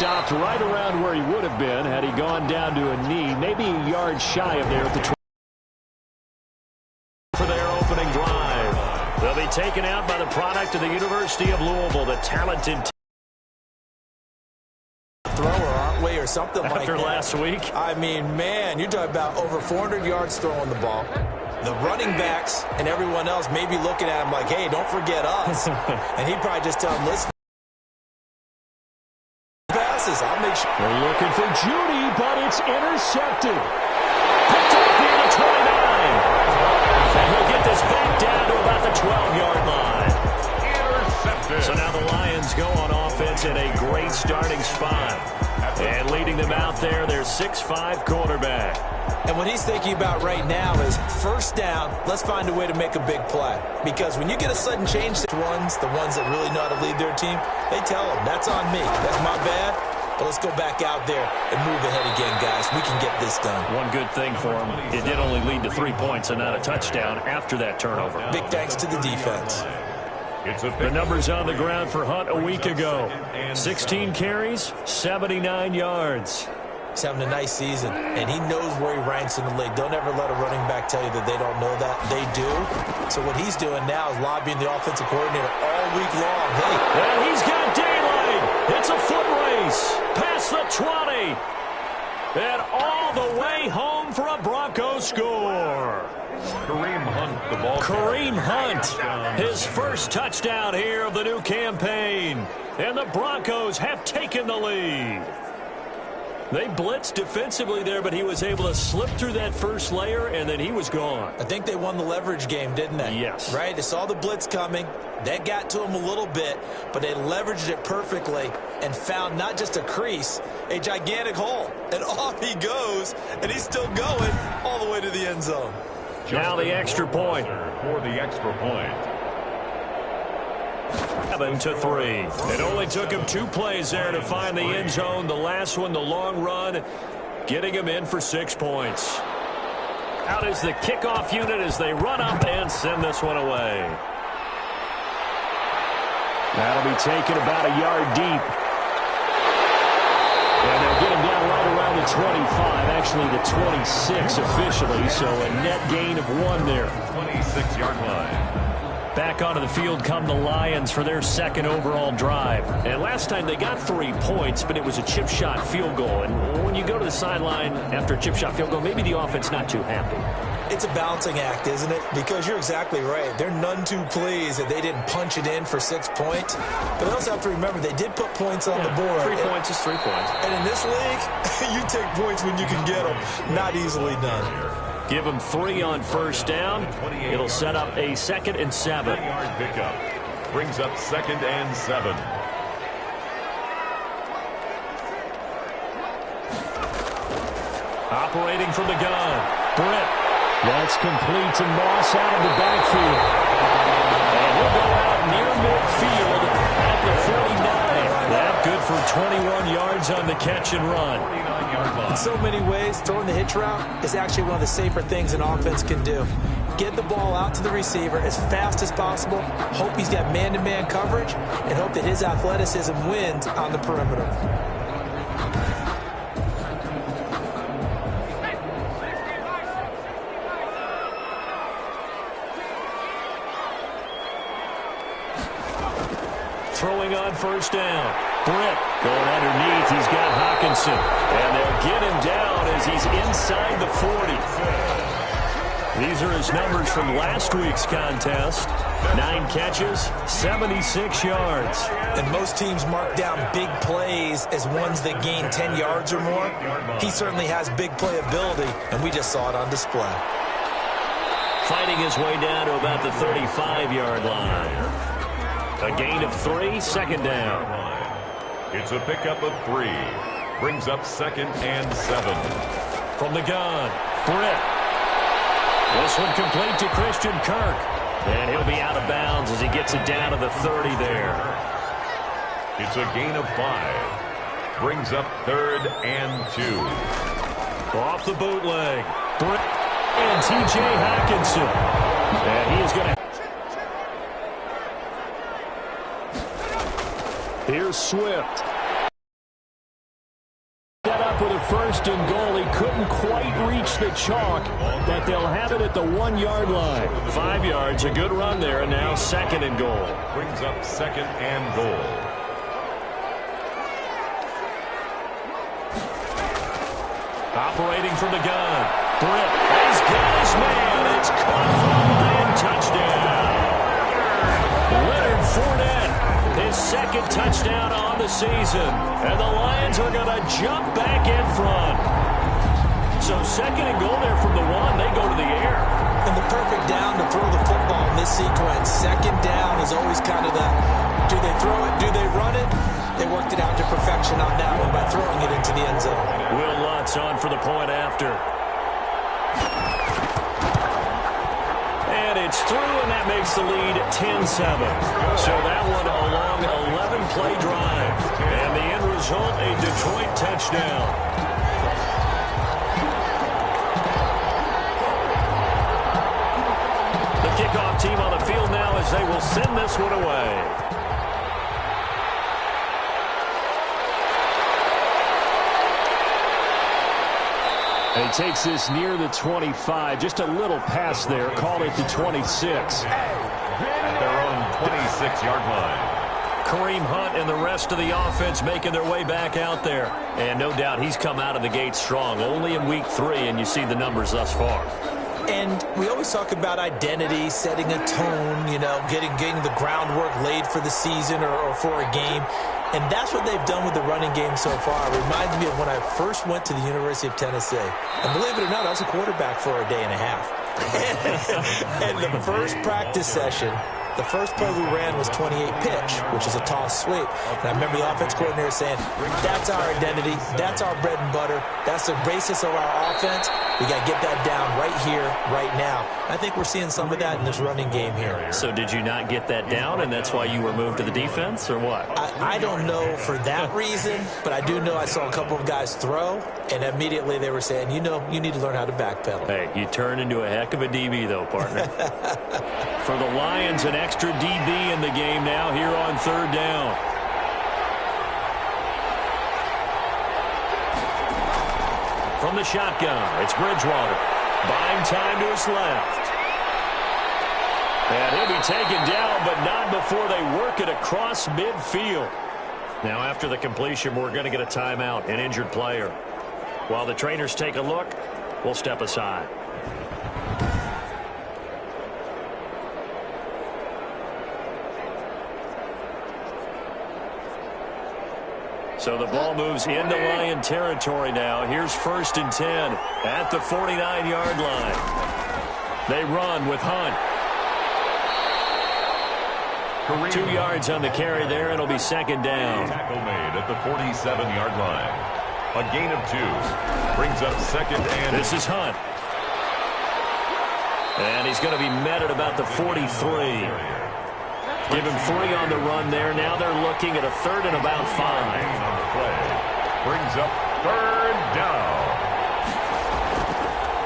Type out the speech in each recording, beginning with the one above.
stopped right around where he would have been had he gone down to a knee, maybe a yard shy of there at the 20 for their opening drive. They'll be taken out by the product of the University of Louisville, the talented thrower, aren't we, or something like that. After last week. I mean, man, you're talking about over 400 yards throwing the ball. The running backs and everyone else may be looking at him like, hey, don't forget us. And he'd probably just tell them, listen, passes, I'll make sure. They're looking for Judy, but it's intercepted. Picked up near the 29. And he'll get this back down to about the 12-yard line. Intercepted. So now the Lions go on offense in a great starting spot. And leading them out there, their 6'5" quarterback. And what he's thinking about right now is first down, let's find a way to make a big play. Because when you get a sudden change, the ones that really know how to lead their team, they tell them, that's on me. That's my bad. But let's go back out there and move ahead again, guys. We can get this done. One good thing for him, it did only lead to 3 points and not a touchdown after that turnover. Big thanks to the defense. The numbers on the ground for Hunt a week ago. 16 carries, 79 yards. He's having a nice season, and he knows where he ranks in the league. Don't ever let a running back tell you that they don't know that. They do. So what he's doing now is lobbying the offensive coordinator all week long. Hey. And he's got daylight. It's a foot race. Past the 20. And all the way home for a Broncos score. Kareem Hunt, the ball. Kareem Hunt, his first touchdown here of the new campaign. And the Broncos have taken the lead. They blitzed defensively there, but he was able to slip through that first layer, and then he was gone. I think they won the leverage game, didn't they? Yes. Right? They saw the blitz coming. That got to him a little bit, but they leveraged it perfectly and found not just a crease, a gigantic hole. And off he goes, and he's still going all the way to the end zone. Now the extra point. For the extra point. 7-3. It only took him 2 plays there to find the end zone. The last one, the long run, getting him in for 6 points. Out is the kickoff unit as they run up and send this one away. That'll be taken about a yard deep. And they'll get him down right around the 25, actually the 26 officially, so a net gain of 1 there. 26-yard line. Back onto the field come the Lions for their second overall drive. And last time they got 3 points, but it was a chip shot field goal. And when you go to the sideline after a chip shot field goal, maybe the offense not too happy. It's a balancing act, isn't it? Because you're exactly right. They're none too pleased that they didn't punch it in for 6 points. But they also have to remember they did put points on the board. 3 points is 3 points. And in this league, you take points when you can get them. Not easily done. Give them 3 on first down. It'll set up a 2nd and 7. 20-yard pickup. Brings up 2nd and 7. Operating from the gun. Britt. That's complete to Moss out of the backfield. And he'll go out near midfield at the 49. That good for 21 yards on the catch and run. In so many ways, throwing the hitch route is actually one of the safer things an offense can do. Get the ball out to the receiver as fast as possible, hope he's got man-to-man coverage, and hope that his athleticism wins on the perimeter. Throwing on first down. Britt going underneath. He's got Hawkinson. And they'll get him down as he's inside the 40. These are his numbers from last week's contest. 9 catches, 76 yards. And most teams mark down big plays as ones that gain 10 yards or more. He certainly has big playability, and we just saw it on display. Fighting his way down to about the 35-yard line. A gain of 3, 2nd down. It's a pickup of 3. Brings up 2nd and 7. From the gun, Britt. This one complete to Christian Kirk. And he'll be out of bounds as he gets it down to the 30 there. It's a gain of 5. Brings up 3rd and 2. Off the bootleg. Britt and T.J. Hawkinson. And he is going to... Here's Swift. first and goal. He couldn't quite reach the chalk, but they'll have it at the 1-yard line. 5 yards, a good run there, and now second and goal. Brings up second and goal. Operating from the gun. Britt has got his man. It's caught for the Lion touchdown. Leonard Fournette, his second touchdown on the season. And the Lions are going to jump back in front. So second and goal there from the 1. They go to the air. And the perfect down to throw the football in this sequence. Second down is always kind of the, do they throw it, do they run it? They worked it out to perfection on that one by throwing it into the end zone. Will Lutz on for the point after. And it's through, and that makes the lead 10-7. So that one a long 11-play drive. And the end result, a Detroit touchdown. The kickoff team on the field now as they will send this one away. And he takes this near the 25. Just a little pass there. Call it the 26. At their own 26-yard line. Kareem Hunt and the rest of the offense making their way back out there. And no doubt he's come out of the gate strong. Only in week 3, and you see the numbers thus far. And we always talk about identity, setting a tone, you know, getting the groundwork laid for the season or for a game. And that's what they've done with the running game so far. It reminds me of when I first went to the University of Tennessee. And believe it or not, I was a quarterback for a day and a half. And the first practice session, the first play we ran was 28 pitch, which is a toss sweep. And I remember the offense coordinator saying, that's our identity, that's our bread and butter, that's the basis of our offense. We got to get that down right here, right now. I think we're seeing some of that in this running game here. So did you not get that down, and that's why you were moved to the defense, or what? I don't know for that reason, but I do know I saw a couple of guys throw, and immediately they were saying, you know, you need to learn how to backpedal. Hey, you turn into a heck of a DB, though, partner. For the Lions, an extra DB in the game now here on third down. From the shotgun, it's Bridgewater. Buying time to his left. And he'll be taken down, but not before they work it across midfield. Now, after the completion, we're going to get a timeout, an injured player. While the trainers take a look, we'll step aside. So the ball moves into Lion territory now. Here's first and 10 at the 49-yard line. They run with Hunt. 2 yards on the carry there. It'll be second down. Tackle made at the 47-yard line. A gain of 2. Brings up second and... This is Hunt. And he's going to be met at about the 43. Give him 3 on the run there. Now they're looking at a third and about 5. On the play. Brings up third down.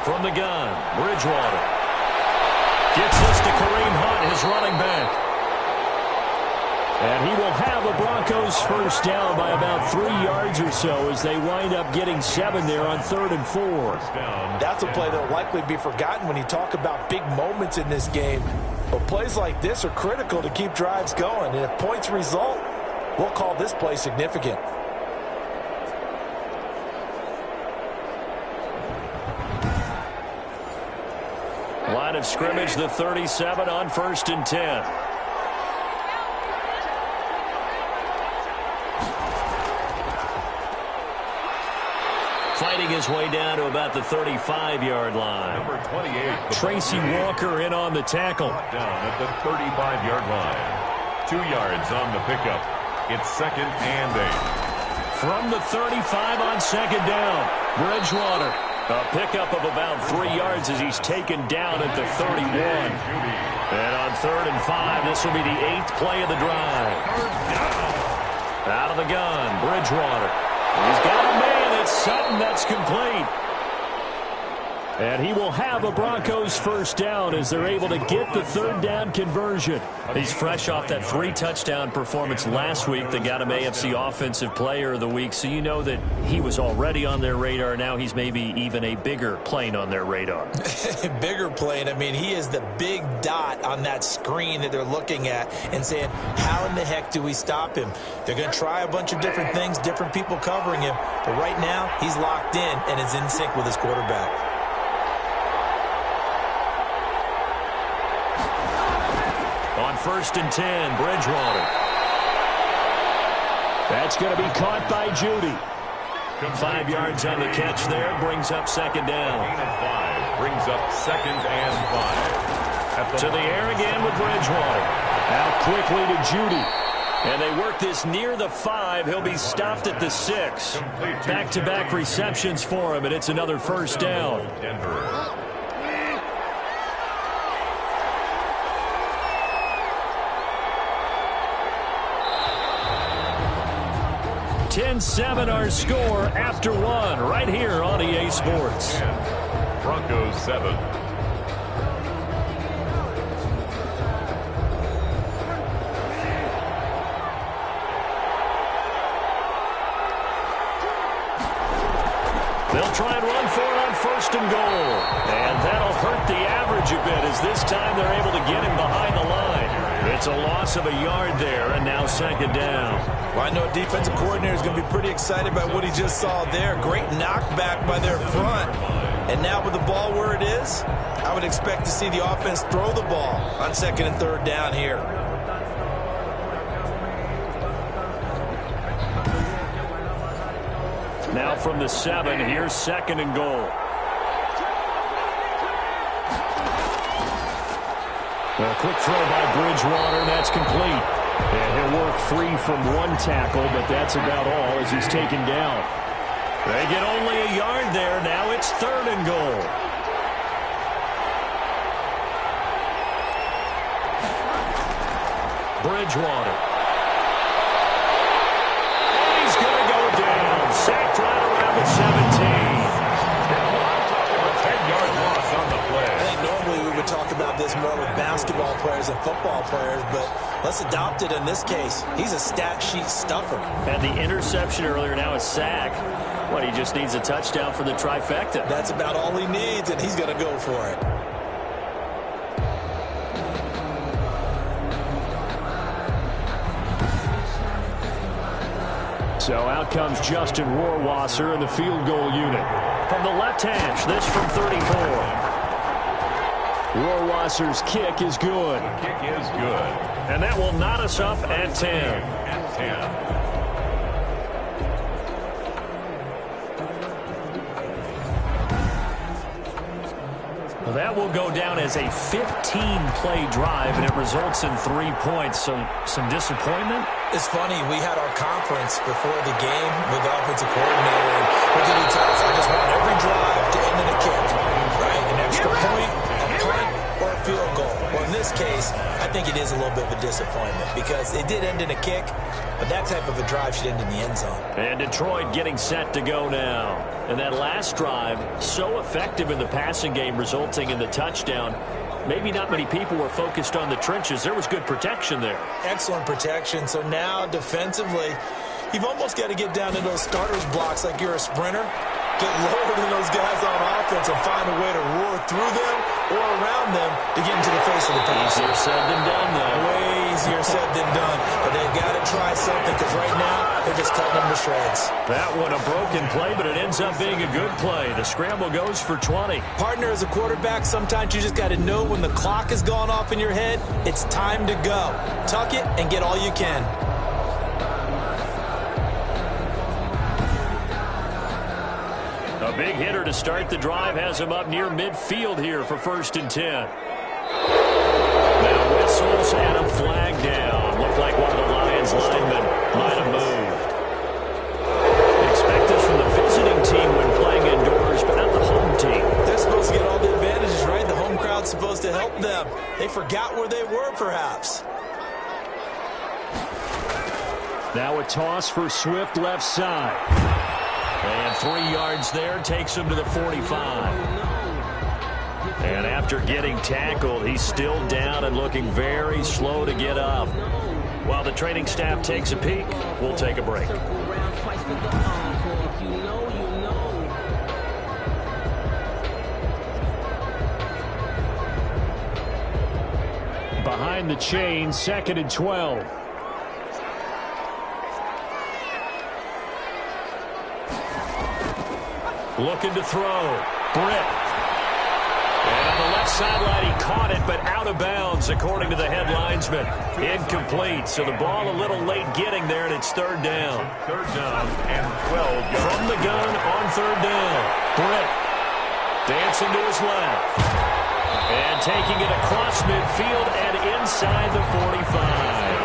From the gun, Bridgewater. Gets this to Kareem Hunt, his running back. And he will have a Broncos first down by about 3 yards or so as they wind up getting 7 there on 3rd and 4. That's a play that will likely be forgotten when you talk about big moments in this game. But plays like this are critical to keep drives going. And if points result, we'll call this play significant. Line of scrimmage, the 37 on 1st and 10. Fighting his way down to about the 35-yard line. Number 28. Tracy Walker in on the tackle. Down at the 35-yard line. 2 yards on the pickup. It's second and 8. From the 35 on second down, Bridgewater. A pickup of about 3 yards as he's taken down at the 31. And on 3rd and 5, this will be the 8th play of the drive. Out of the gun, Bridgewater. He's got a man. It's Sutton that's complete. And he will have a Broncos first down as they're able to get the third down conversion. He's fresh off that 3-touchdown performance last week that got him AFC Offensive Player of the Week. So you know that he was already on their radar. Now he's maybe even a bigger plane on their radar. Bigger plane. I mean, he is the big dot on that screen that they're looking at and saying, how in the heck do we stop him? They're going to try a bunch of different things, different people covering him. But right now, he's locked in and is in sync with his quarterback. On 1st and 10, Bridgewater. That's going to be caught by Judy. 5 yards on the catch there, brings up second down. Gain of 5 brings up 2nd and 5. To the air again with Bridgewater. Out quickly to Judy. And they work this near the 5. He'll be stopped at the 6. Back-to-back receptions for him, and it's another first down. Denver. 10-7 our score after 1 right here on EA Sports. Broncos 7. They'll try and run for it on 1st and goal. And that'll hurt the average a bit as this time they're able to get him behind the line. It's a loss of a yard there, and now 2nd down. Well, I know a defensive coordinator is going to be pretty excited by what he just saw there. Great knockback by their front. And now with the ball where it is, I would expect to see the offense throw the ball on 2nd and 3rd down here. Now from the 7, here's 2nd and goal. A quick throw by Bridgewater, and that's complete. And he'll work free from 1 tackle, but that's about all as he's taken down. They get only a yard there. Now it's 3rd and goal. Bridgewater. And he's going to go down. Sacked right around the 17. 10-yard loss on the play. I think normally we would talk about this more with basketball players and football players, but let's adopt it in this case. He's a stat sheet stuffer. And the interception earlier, now a sack. What, he just needs a touchdown for the trifecta. That's about all he needs, and he's going to go for it. So out comes Justin Rohrwasser in the field goal unit. From the left hash, this from 34. Rohrwasser's kick is good. The kick is good. And that will knot us up at 10. At 10. Well, that will go down as a 15-play drive, and it results in 3 points. So some disappointment. It's funny, we had our conference before the game with the offensive coordinator, and what did he tell us? I just want every drive to end in a kick, right? An extra point, a punt, or a field goal. Well, in this case, I think it is a little bit of a disappointment because it did end in a kick, but that type of a drive should end in the end zone. And Detroit getting set to go now. And that last drive, so effective in the passing game, resulting in the touchdown. Maybe not many people were focused on the trenches. There was good protection there. Excellent protection. So now, defensively, you've almost got to get down to those starters blocks like you're a sprinter. Get lower than those guys on offense and find a way to roar through them or around them to get into the face of the pass. Easier said than done, though. Way easier said than done. But they've got to try something because right now they're just cutting them to shreds. That one a broken play, but it ends up being a good play. The scramble goes for 20. Partner, as a quarterback, sometimes you just got to know when the clock has gone off in your head, it's time to go. Tuck it and get all you can. A big hitter to start the drive has him up near midfield here for 1st and 10. Now whistles and a flag down. Looked like one of the Lions linemen might have moved. Expect this from the visiting team when playing indoors, but not the home team. They're supposed to get all the advantages, right? The home crowd's supposed to help them. They forgot where they were, perhaps. Now a toss for Swift left side. And 3 yards there takes him to the 45. And after getting tackled, he's still down and looking very slow to get up. While the training staff takes a peek, we'll take a break. Behind the chain, 2nd and 12. Looking to throw. Britt. And on the left sideline, he caught it, but out of bounds, according to the head linesman. Incomplete. So the ball a little late getting there, and it's 3rd down. 3rd down and 12 yards. From the gun on 3rd down. Britt dancing to his left. And taking it across midfield and inside the 45.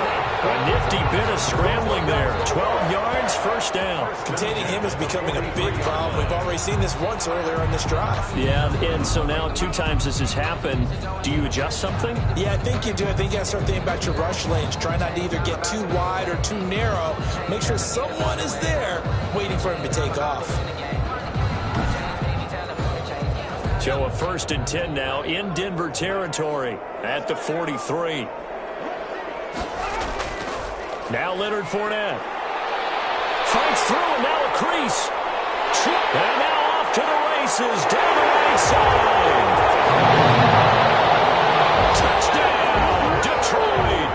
A nifty bit of scrambling there. 12 yards, 1st down. Containing him is becoming a big problem. We've already seen this once earlier in this drive. Yeah, and so now 2 times this has happened. Do you adjust something? Yeah, I think you do. I think you got to start thinking about your rush lanes. Try not to either get too wide or too narrow. Make sure someone is there waiting for him to take off. So a 1st and 10 now in Denver territory at the 43. Now Leonard Fournette. Fights through, and now a crease. And now off to the races, down the right side. Touchdown, Detroit.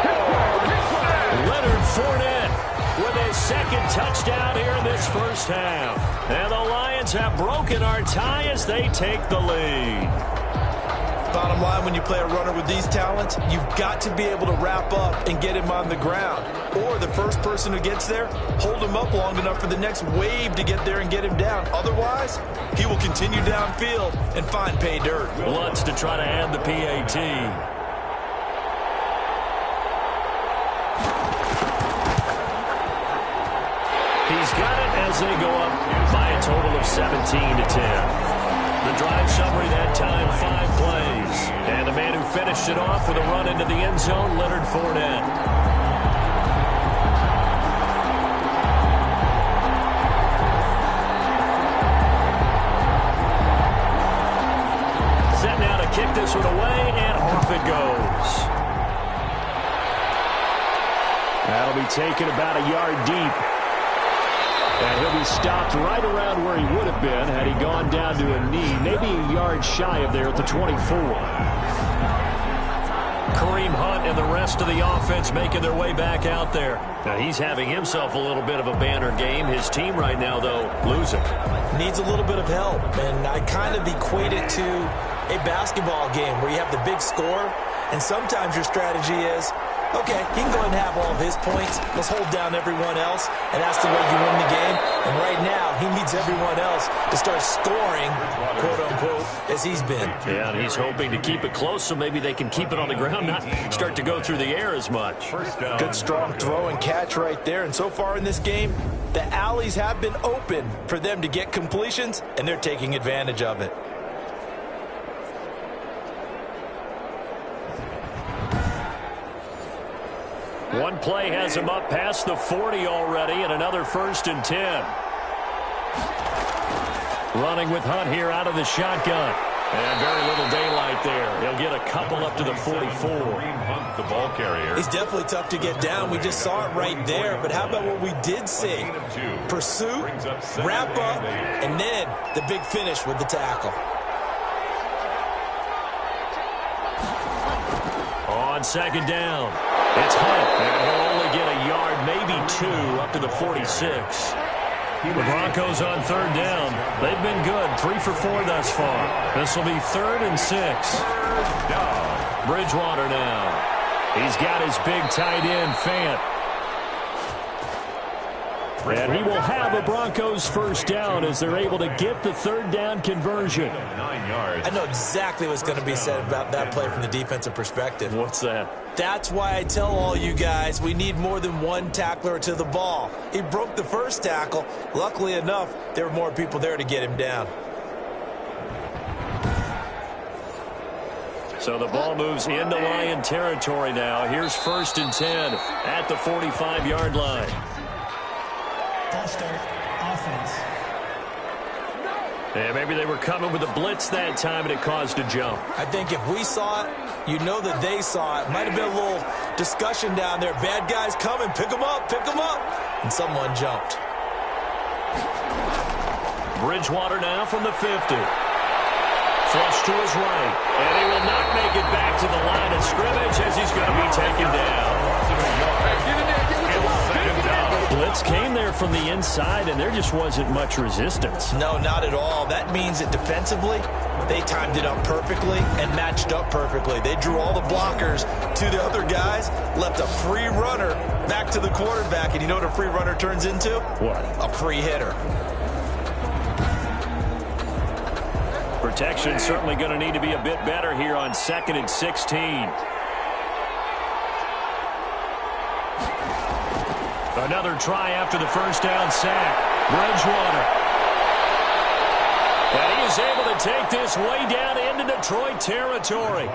Leonard Fournette with his 2nd touchdown here in this 1st half. And the Lions have broken our tie as they take the lead. Bottom line, when you play a runner with these talents, you've got to be able to wrap up and get him on the ground. Or the first person who gets there, hold him up long enough for the next wave to get there and get him down. Otherwise, he will continue downfield and find pay dirt. Lutz to try to add the PAT. He's got it as they go up by a total of 17-10. The drive summary that time, 5 plays. And the man who finished it off with a run into the end zone, Leonard Fournette. Set now to kick this one away, and off it goes. That'll be taken about a yard deep. And he'll be stopped right around where he would have been had he gone down to a knee, maybe a yard shy of there at the 24. Kareem Hunt and the rest of the offense making their way back out there. Now he's having himself a little bit of a banner game. His team right now, though, losing. Needs a little bit of help, and I kind of equate it to a basketball game where you have the big score, and sometimes your strategy is, okay, he can go ahead and have all of his points. Let's hold down everyone else, and that's the way you win the game. And right now, he needs everyone else to start scoring, quote-unquote, as he's been. Yeah, and he's hoping to keep it close so maybe they can keep it on the ground, not start to go through the air as much. Good, strong throw and catch right there. And so far in this game, the alleys have been open for them to get completions, and they're taking advantage of it. One play has him up past the 40 already, and another 1st and 10. Running with Hunt here out of the shotgun. And very little daylight there. He'll get a couple up to the 44. The ball carrier. He's definitely tough to get down. We just saw it right there. But how about what we did see? Pursuit, wrap up, and then the big finish with the tackle. On 2nd down, it's Hunt. And he'll only get a yard, maybe 2, up to the 46. The Broncos on 3rd down. They've been good, 3 for 4 thus far. This will be 3rd and 6. Bridgewater now. He's got his big tight end, Fant. And he will have a Broncos 1st down as they're able to get the 3rd down conversion. 9 yards. I know exactly what's going to be said about that play from the defensive perspective. What's that? That's why I tell all you guys we need more than one tackler to the ball. He broke the first tackle. Luckily enough, there were more people there to get him down. So the ball moves into Lion territory now. Here's 1st and 10 at the 45-yard line. Ball start, offense. Yeah, maybe they were coming with a blitz that time, and it caused a jump. I think if we saw it, you know that they saw it. Might have been a little discussion down there. Bad guys coming. Pick them up. Pick them up. And someone jumped. Bridgewater now from the 50. Flush to his right. And he will not make it back to the line of scrimmage as he's going to be taken down. Blitz came there from the inside, and there just wasn't much resistance. No, not at all. That means that defensively, they timed it up perfectly and matched up perfectly. They drew all the blockers to the other guys, left a free runner back to the quarterback, and you know what a free runner turns into? What? A free hitter. Protection certainly going to need to be a bit better here on 2nd and 16. Another try after the first down sack. Bridgewater. And he is able to take this way down into Detroit territory.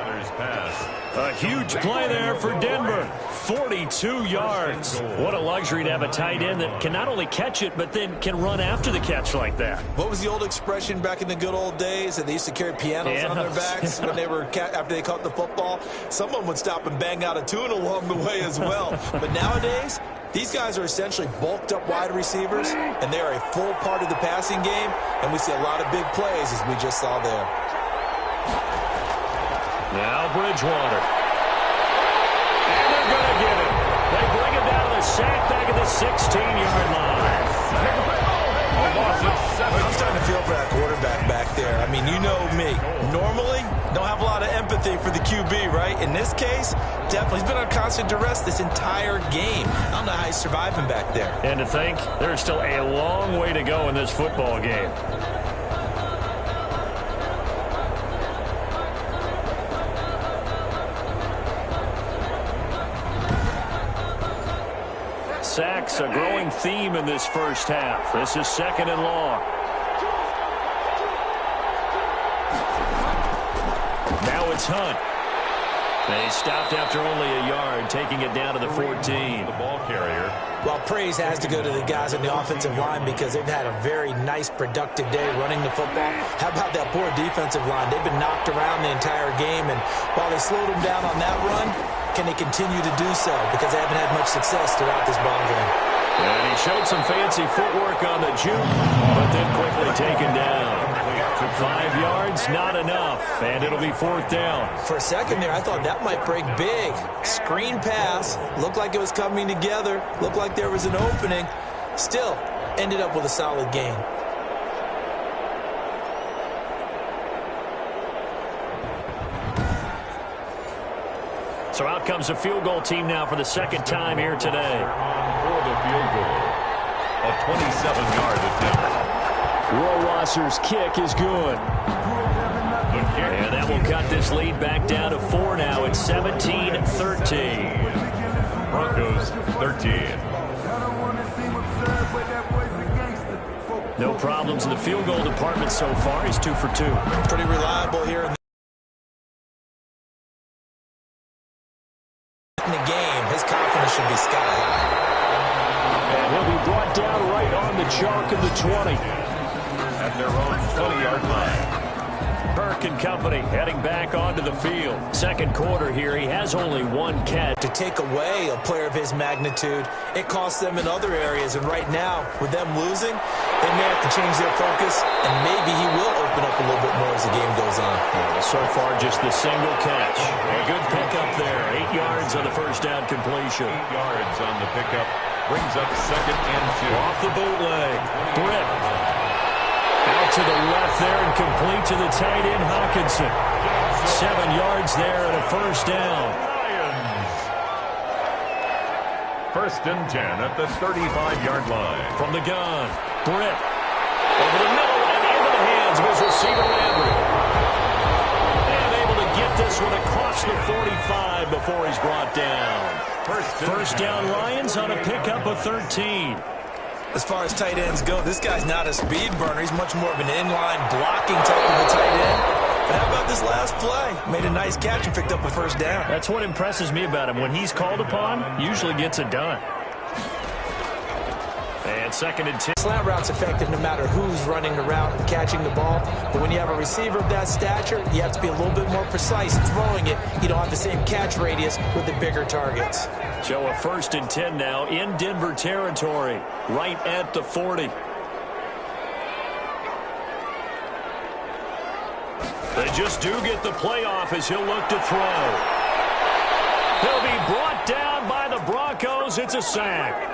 A huge play there for Denver. 42 yards. What a luxury to have a tight end that can not only catch it, but then can run after the catch like that. What was the old expression back in the good old days that they used to carry pianos on their backs when they were after they caught the football? Someone would stop and bang out a tune along the way as well. But nowadays, these guys are essentially bulked up wide receivers, and they're a full part of the passing game, and we see a lot of big plays as we just saw there. Now Bridgewater. And they're going to get him. They bring him down to the sack back at the 16-yard line. I'm starting to feel for that quarterback back there. I mean, you know me. Normally, don't have a lot of empathy for the QB, right? In this case, definitely. He's been on constant duress this entire game. I don't know how he's surviving back there. And to think, there's still a long way to go in this football game. Sacks, a growing theme in this first half. This is 2nd and long. Now it's Hunt. They stopped after only a yard, taking it down to the 14. The ball carrier. Well, praise has to go to the guys on the offensive line because they've had a very nice, productive day running the football. How about that poor defensive line? They've been knocked around the entire game, and while they slowed them down on that run, can they continue to do so? Because they haven't had much success throughout this ball game. And he showed some fancy footwork on the juke, but then quickly taken down. 5 yards, not enough, and it'll be 4th down. For a second there, I thought that might break big. Screen pass, looked like it was coming together, looked like there was an opening. Still, ended up with a solid gain. So out comes the field goal team now for the second time here today. For the field goal, a 27-yard attempt. Rohrwasser's kick is good. And that will cut this lead back down to 4 now. It's 17-13. Broncos 13. No problems in the field goal department so far. He's 2 for 2. Pretty reliable here in the game. His confidence should be sky high. And he'll be brought down right on the chalk of the 20. At their own 20-yard line. Burke and company heading back onto the field. Second quarter here, he has only one catch. To take away a player of his magnitude, it costs them in other areas. And right now, with them losing, they may have to change their focus, and maybe he will open up a little bit more as the game goes on. So far, just the single catch. A good pickup there. 8 yards on the first down completion. 8 yards on the pickup. Brings up 2nd and 2. Off the bootleg. Britt. Out to the left there and complete to the tight end, Hawkinson. 7 yards there and a first down. Lions. 1st and 10 at the 35-yard line. From the gun, Britt. Over the middle and into the hands of his receiver, Landry. And able to get this one across the 45 before he's brought down. First down, Lions on a pickup of 13. As far as tight ends go, this guy's not a speed burner. He's much more of an inline blocking type of a tight end. But how about this last play? Made a nice catch and picked up a first down. That's what impresses me about him. When he's called upon, usually gets it done. And 2nd and 10. Slant route's effective no matter who's running the route and catching the ball. But when you have a receiver of that stature, you have to be a little bit more precise throwing it. You don't have the same catch radius with the bigger targets. So a 1st and 10 now in Denver territory, right at the 40. They just do get the playoff as he'll look to throw. He'll be brought down by the Broncos. It's a sack.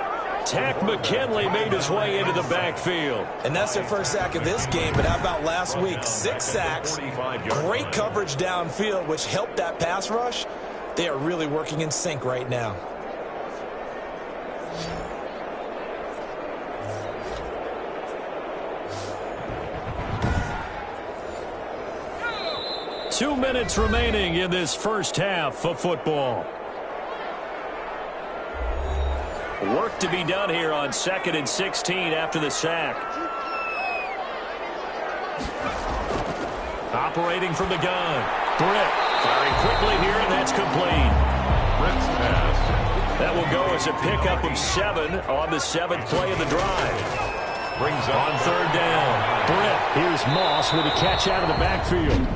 Tack McKinley made his way into the backfield. And that's their first sack of this game, but how about last week? 6 sacks, great coverage downfield, which helped that pass rush. They are really working in sync right now. Two minutes remaining in this first half of football. Work to be done here on 2nd and 16 after the sack. Operating from the gun. Britt firing quickly here, and that's complete. Britt's pass. That will go as a pickup of 7 on the 7th play of the drive. Brings up On 3rd down. Britt. Here's Moss with a catch out of the backfield.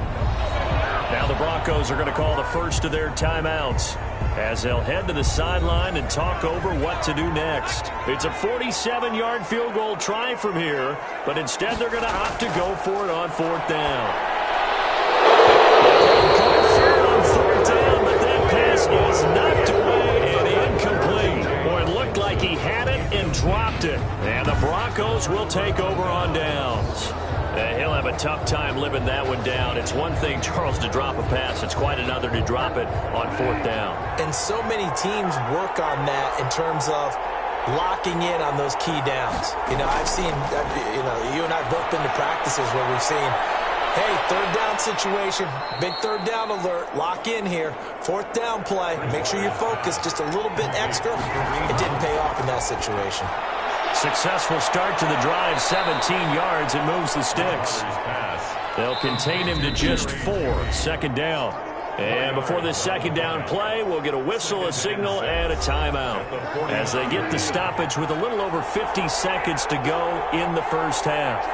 Now the Broncos are going to call the first of their timeouts as they'll head to the sideline and talk over what to do next. It's a 47-yard field goal try from here, but instead they're going to opt to go for it on 4th down. Go for it on 4th down, but that pass is knocked away and incomplete. Boy, it looked like he had it and dropped it. And the Broncos will take over on downs. He'll have a tough time living that one down. It's one thing, Charles, to drop a pass. It's quite another to drop it on 4th down. And so many teams work on that in terms of locking in on those key downs. You know, I've seen, you and I have both been to practices where we've seen, hey, 3rd down situation, big 3rd down alert, lock in here, 4th down play, make sure you're focused just a little bit extra. It didn't pay off in that situation. Successful start to the drive, 17 yards, and moves the sticks. They'll contain him to just 4, 2nd down. And before this 2nd down play, we'll get a whistle, a signal, and a timeout as they get the stoppage with a little over 50 seconds to go in the first half.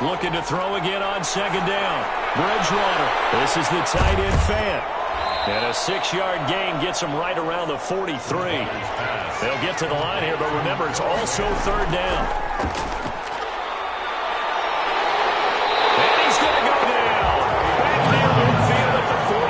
Looking to throw again on 2nd down. Bridgewater. This is the tight end Fant. And a 6-yard gain gets him right around the 43. They'll get to the line here, but remember, it's also 3rd down. And he's going to go down. Back near midfield at the 49.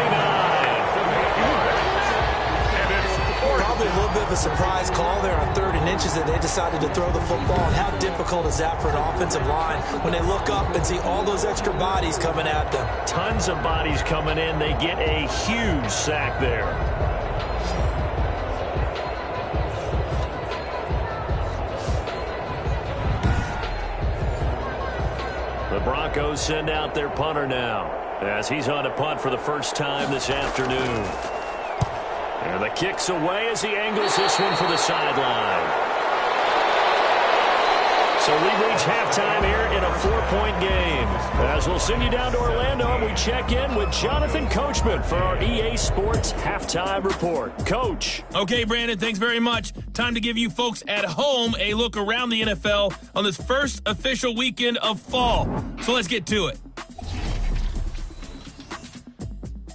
Probably a little bit of a surprise call there on 3rd and inches that they decided to throw the football. And how difficult is that for an offensive line when they look up and see all those extra bodies coming at them? Tons of bodies coming in. They get a huge sack there. The Broncos send out their punter now as he's on a punt for the first time this afternoon. And the kick's away as he angles this one for the sideline. So we've reached halftime here in a 4-point game. As we'll send you down to Orlando, and we check in with Jonathan Coachman for our EA Sports Halftime Report. Coach. Okay, Brandon, thanks very much. Time to give you folks at home a look around the NFL on this first official weekend of fall. So let's get to it.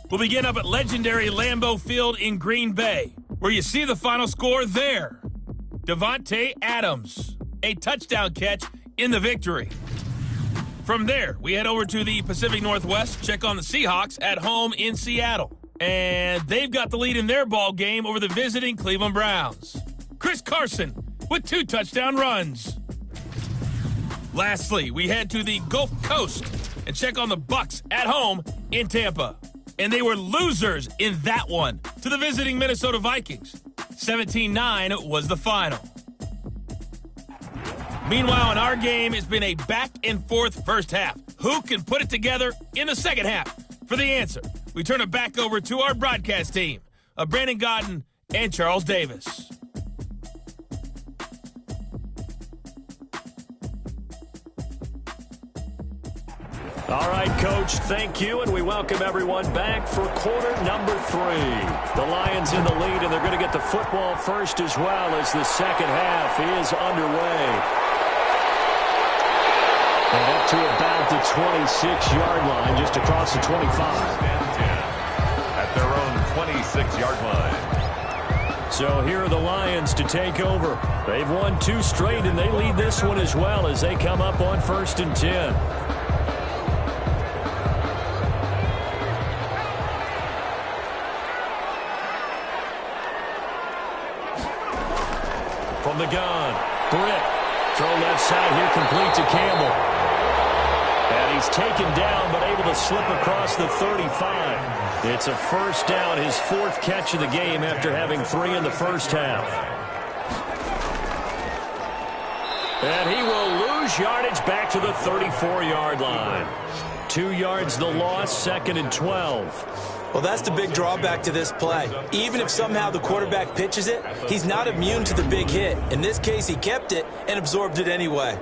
We'll begin up at legendary Lambeau Field in Green Bay, where you see the final score there. Davante Adams, a touchdown catch in the victory. From there, we head over to the Pacific Northwest, check on the Seahawks at home in Seattle. And they've got the lead in their ball game over the visiting Cleveland Browns. Chris Carson with 2 touchdown runs. Lastly, we head to the Gulf Coast and check on the Bucs at home in Tampa. And they were losers in that one to the visiting Minnesota Vikings. 17-9 was the final. Meanwhile, in our game, it's been a back-and-forth first half. Who can put it together in the second half? For the answer, we turn it back over to our broadcast team of Brandon Godden and Charles Davis. All right, Coach, thank you, and we welcome everyone back for quarter number 3. The Lions in the lead, and they're going to get the football first as well as the second half is underway. And up to about the 26-yard line, just across the 25. At their own 26-yard line. So here are the Lions to take over. They've won 2 straight, and they lead this one as well as they come up on 1st and 10. From the gun, Britt. Throw left side here, complete to Campbell. And he's taken down, but able to slip across the 35. It's a first down, his 4th catch of the game after having 3 in the first half. And he will lose yardage back to the 34-yard line. 2 yards the loss, 2nd and 12. Well, that's the big drawback to this play. Even if somehow the quarterback pitches it, he's not immune to the big hit. In this case, he kept it and absorbed it anyway.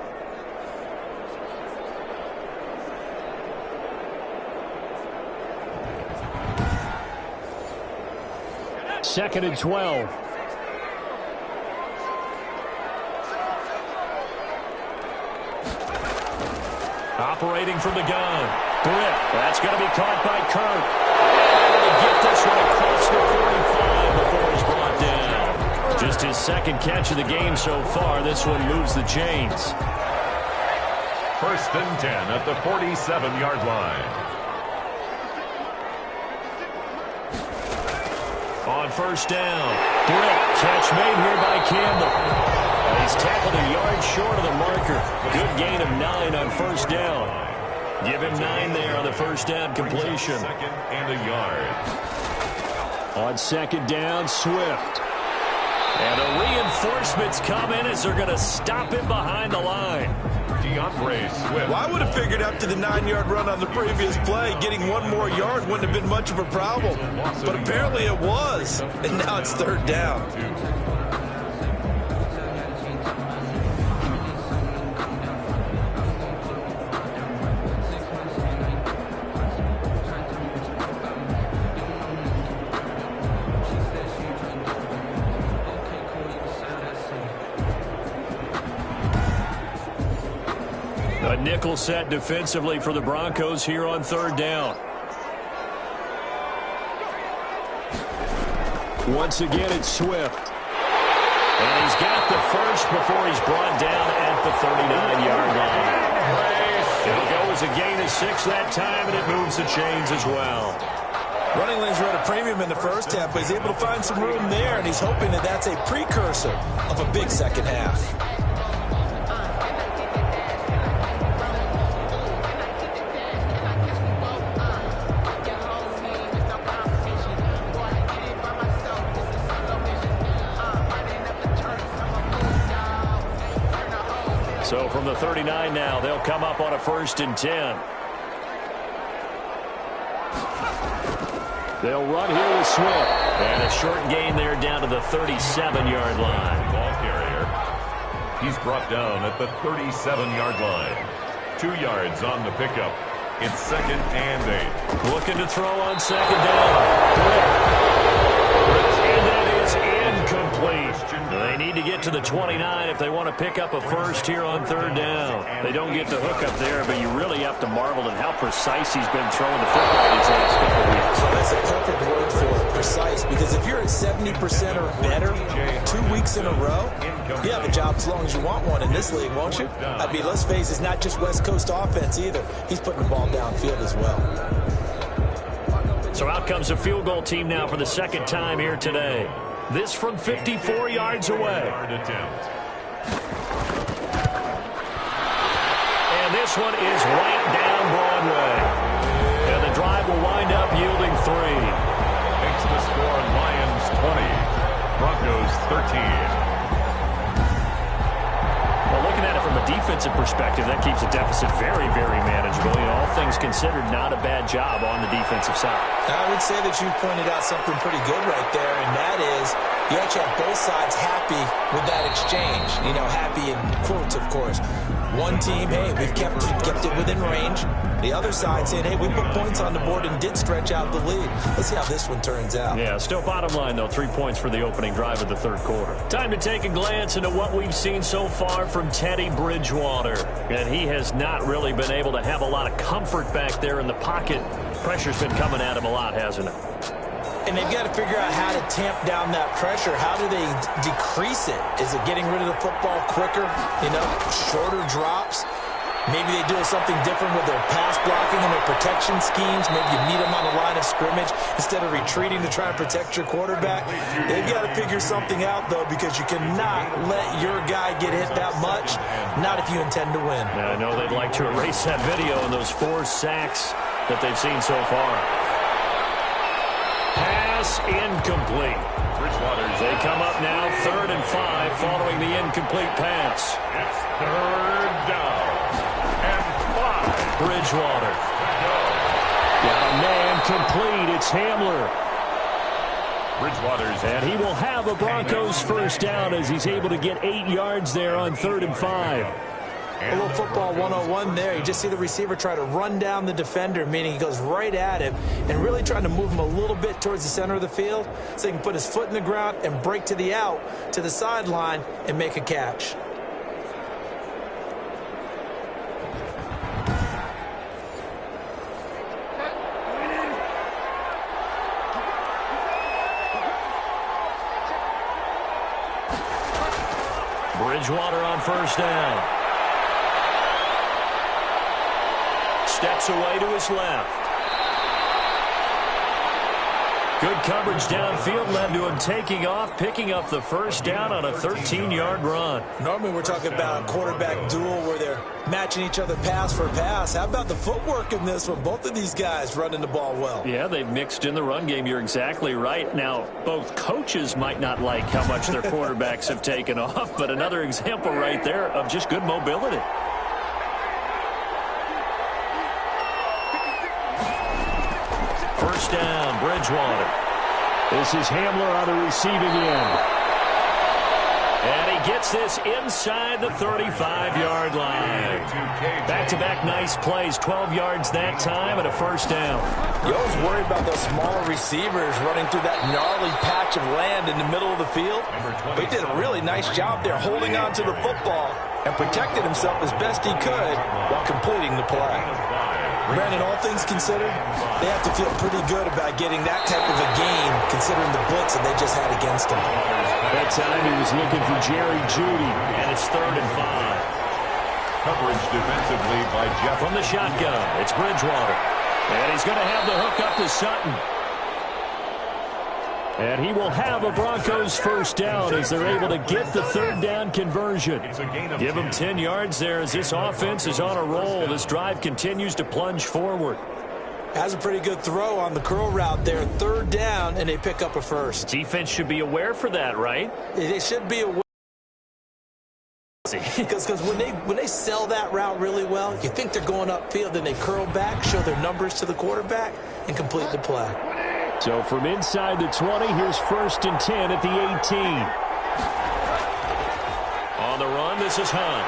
Second and 12. Operating from the gun. Britt. That's going to be caught by Kirk. And to get this one across the 45 before he's brought down. Just his 2nd catch of the game so far. This one moves the chains. 1st and 10 at the 47-yard line. On 1st down, Britt, catch made here by Campbell. And he's tackled a yard short of the marker. Good gain of 9 on 1st down. Give him 9 there on the 1st down completion. 2nd and a yard. On 2nd down, Swift. And the reinforcements come in as they're going to stop him behind the line. Swift. Well, I would have figured after the 9-yard run on the previous play, getting 1 more yard wouldn't have been much of a problem. But apparently it was. And now it's 3rd down. A nickel set defensively for the Broncos here on 3rd down. Once again, it's Swift. And he's got the first before he's brought down at the 39-yard line. It'll go as a gain of 6 that time, and it moves the chains as well. Running lanes were at a premium in the first half, but he's able to find some room there, and he's hoping that that's a precursor of a big second half. So from the 39 now, they'll come up on a 1st and 10. They'll run here with Swift. And a short gain there down to the 37-yard line. Ball carrier. He's brought down at the 37-yard line. 2 yards on the pickup. It's 2nd and 8. Looking to throw on 2nd down. And that is incomplete. They need to get to the 29 if they want to pick up a first here on 3rd down. They don't get the hook up there, but you really have to marvel at how precise he's been throwing the football these last couple of weeks. So that's a perfect word for it, precise, because if you're at 70% or better 2 weeks in a row, you have a job as long as you want one in this league, won't you? I mean, let's face it, it's not just West Coast offense either. He's putting the ball downfield as well. So out comes a field goal team now for the 2nd time here today. This from 54 yards away. And this one is right down Broadway. And the drive will wind up yielding 3. Makes the score Lions 20, Broncos 13. Well, looking at it from a defensive perspective, that keeps the deficit very, very manageable. You know, all things considered, not a bad job on the defensive side. I would say that you pointed out something pretty good right there, and that is you actually have both sides happy with that exchange. You know, happy in quotes, of course. One team, hey, we've kept it within range. The other side saying, hey, we put points on the board and did stretch out the lead. Let's see how this one turns out. Yeah, still bottom line, though, 3 points for the opening drive of the third quarter. Time to take a glance into what we've seen so far from Teddy Bridgewater. And he has not really been able to have a lot of comfort back there in the pocket. Pressure's been coming at him a lot, hasn't it? And they've got to figure out how to tamp down that pressure. How do they decrease it? Is it getting rid of the football quicker? Shorter drops? Maybe they do something different with their pass blocking and their protection schemes. Maybe you meet them on the line of scrimmage instead of retreating to try and protect your quarterback. They've got to figure something out, though, because you cannot let your guy get hit that much, not if you intend to win. Yeah, I know they'd like to erase that video and those 4 sacks that they've seen so far. Pass incomplete. They come up now 3rd and 5 following the incomplete pass. It's 3rd down and 5. Bridgewater. Got a man complete. It's Hamler. Bridgewater's And he will have a Broncos first down as he's able to get 8 yards there on 3rd and 5. A little football 101 there. You just see the receiver try to run down the defender, meaning he goes right at him and really trying to move him a little bit towards the center of the field so he can put his foot in the ground and break to the out, to the sideline, and make a catch. Bridgewater on first down. Steps away to his left. Good coverage downfield led to him taking off, picking up the first down on a 13-yard run. Normally we're talking about a quarterback duel where they're matching each other pass for pass. How about the footwork in this one? Both of these guys running the ball well. Yeah, they've mixed in the run game. You're exactly right. Now, both coaches might not like how much their quarterbacks have taken off, but another example right there of just good mobility. First down, Bridgewater. This is Hamler on the receiving end. And he gets this inside the 35-yard line. Back-to-back nice plays, 12 yards that time and a first down. You always worry about those smaller receivers running through that gnarly patch of land in the middle of the field. But he did a really nice job there holding on to the football and protected himself as best he could while completing the play. Brandon, all things considered, they have to feel pretty good about getting that type of a game considering the blitz that they just had against them. That time he was looking for Jerry Jeudy, and it's 3rd and 5. Coverage defensively by Jeff. From the shotgun, it's Bridgewater. And he's going to have the hook up to Sutton. And he will have a Broncos first down as they're able to get the 3rd down conversion. Give him 10 yards there as this offense is on a roll. This drive continues to plunge forward. Has a pretty good throw on the curl route there. 3rd down, and they pick up a first. Defense should be aware for that, right? They should be aware. Because when they sell that route really well, you think they're going upfield, then they curl back, show their numbers to the quarterback, and complete the play. So from inside the 20, here's 1st and 10 at the 18. On the run, this is Hunt.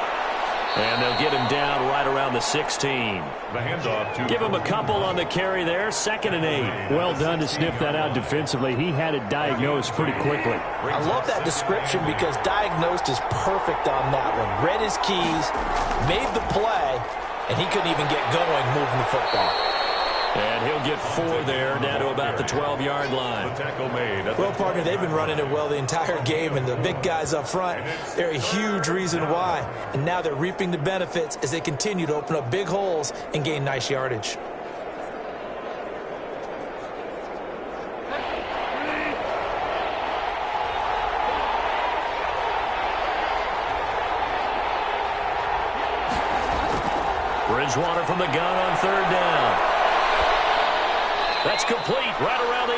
And they'll get him down right around the 16. The handoff to Give him a couple on the carry there, 2nd and 8. Well done to sniff that out defensively. He had it diagnosed pretty quickly. I love that description because diagnosed is perfect on that one. Read his keys, made the play, and he couldn't even get going moving the football. And he'll get 4 there, down to about the 12-yard line. the tackle made. Well, partner, they've been running it well the entire game, and the big guys up front, they're a huge reason why. And now they're reaping the benefits as they continue to open up big holes and gain nice yardage. Bridgewater from the gun on 3rd down. That's complete right around the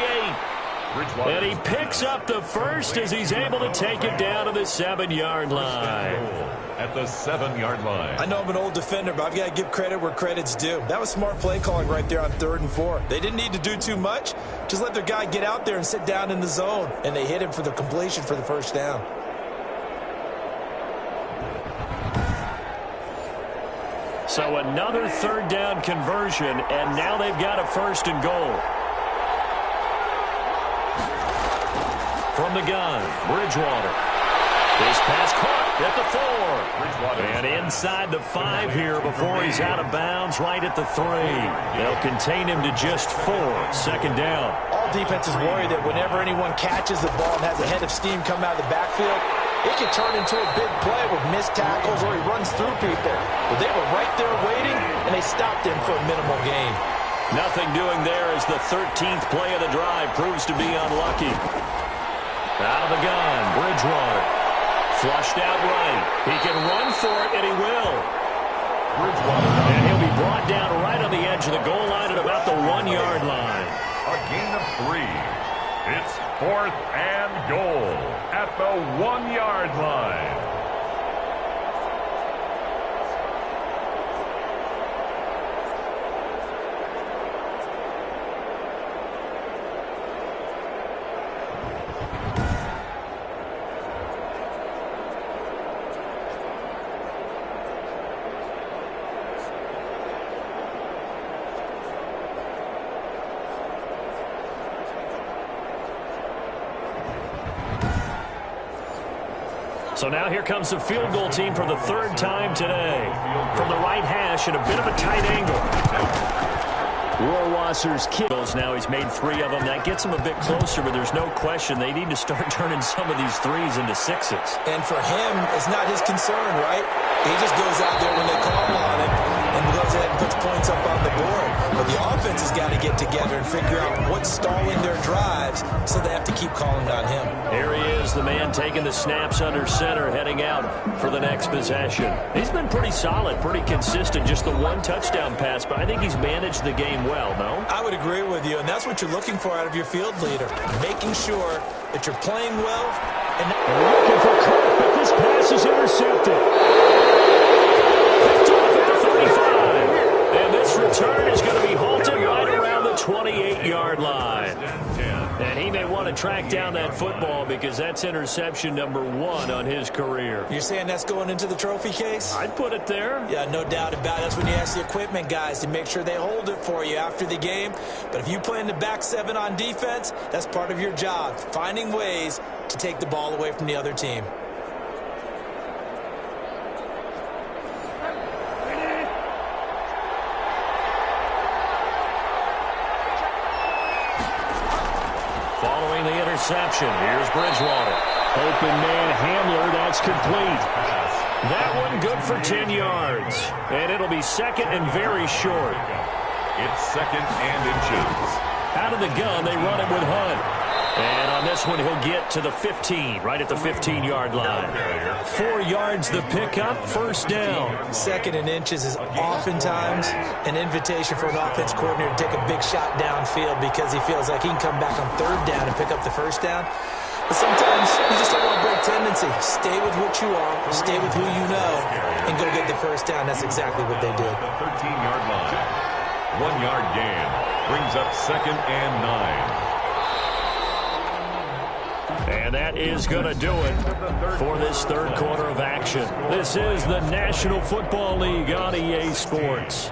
8. And he picks up the first as he's able to take it down to the 7-yard line. At the 7-yard line. I know I'm an old defender, but I've got to give credit where credit's due. That was smart play calling right there on 3rd and 4. They didn't need to do too much. Just let their guy get out there and sit down in the zone. And they hit him for the completion for the first down. So another third down conversion, and now they've got a 1st and goal. From the gun, Bridgewater. His pass caught at the 4. And inside the 5 here before he's out of bounds right at the 3. They'll contain him to just 4. 2nd down. All defenses worry that whenever anyone catches the ball and has a head of steam come out of the backfield, it can turn into a big play with missed tackles or he runs through people. But they were right there waiting, and they stopped him for a minimal gain. Nothing doing there as the 13th play of the drive proves to be unlucky. Out of the gun, Bridgewater. Flushed out right. He can run for it, and he will. And he'll be brought down right on the edge of the goal line at about the 1-yard line. A gain of 3. It's 4th and goal at the 1-yard line. So now here comes the field goal team for the 3rd time today. From the right hash at a bit of a tight angle. Rohrwasser's kills. Now he's made 3 of them. That gets him a bit closer, but there's no question they need to start turning some of these 3s into 6s. And for him, it's not his concern, right? He just goes out there when they call on him and goes ahead and puts points up on the board. But the offense has got to get together and figure out what's stalling their drives, so they have to keep calling on him. Here he is, the man taking the snaps under center, heading out for the next possession. He's been pretty solid, pretty consistent, just the 1 touchdown pass, but I think he's managed the game well, no? I would agree with you, and that's what you're looking for out of your field leader, making sure that you're playing well. And looking for Kirk, but this pass is intercepted. Picked off at the 35. And this return is going to be halted right around the 28-yard line. And he may want to track down that football because that's interception number 1 on his career. You're saying that's going into the trophy case? I'd put it there. Yeah, no doubt about it. That's when you ask the equipment guys to make sure they hold it for you after the game. But if you play in the back 7 on defense, that's part of your job, finding ways to take the ball away from the other team. Following the interception, here's Bridgewater. Open man Hamler, that's complete. That one good for 10 yards. And it'll be 2nd and very short. It's 2nd and inches. Out of the gun, they run it with Hunt. And on this one, he'll get to the 15, right at the 15-yard line. 4 yards the pickup, 1st down. 2nd and inches is oftentimes an invitation for an offense coordinator to take a big shot downfield because he feels like he can come back on 3rd down and pick up the 1st down. But sometimes you just don't want to break tendency. Stay with what you are, stay with who you know, and go get the 1st down. That's exactly what they did. The 13-yard line. 1-yard gain brings up 2nd and 9. And that is going to do it for this 3rd quarter of action. This is the National Football League on EA Sports.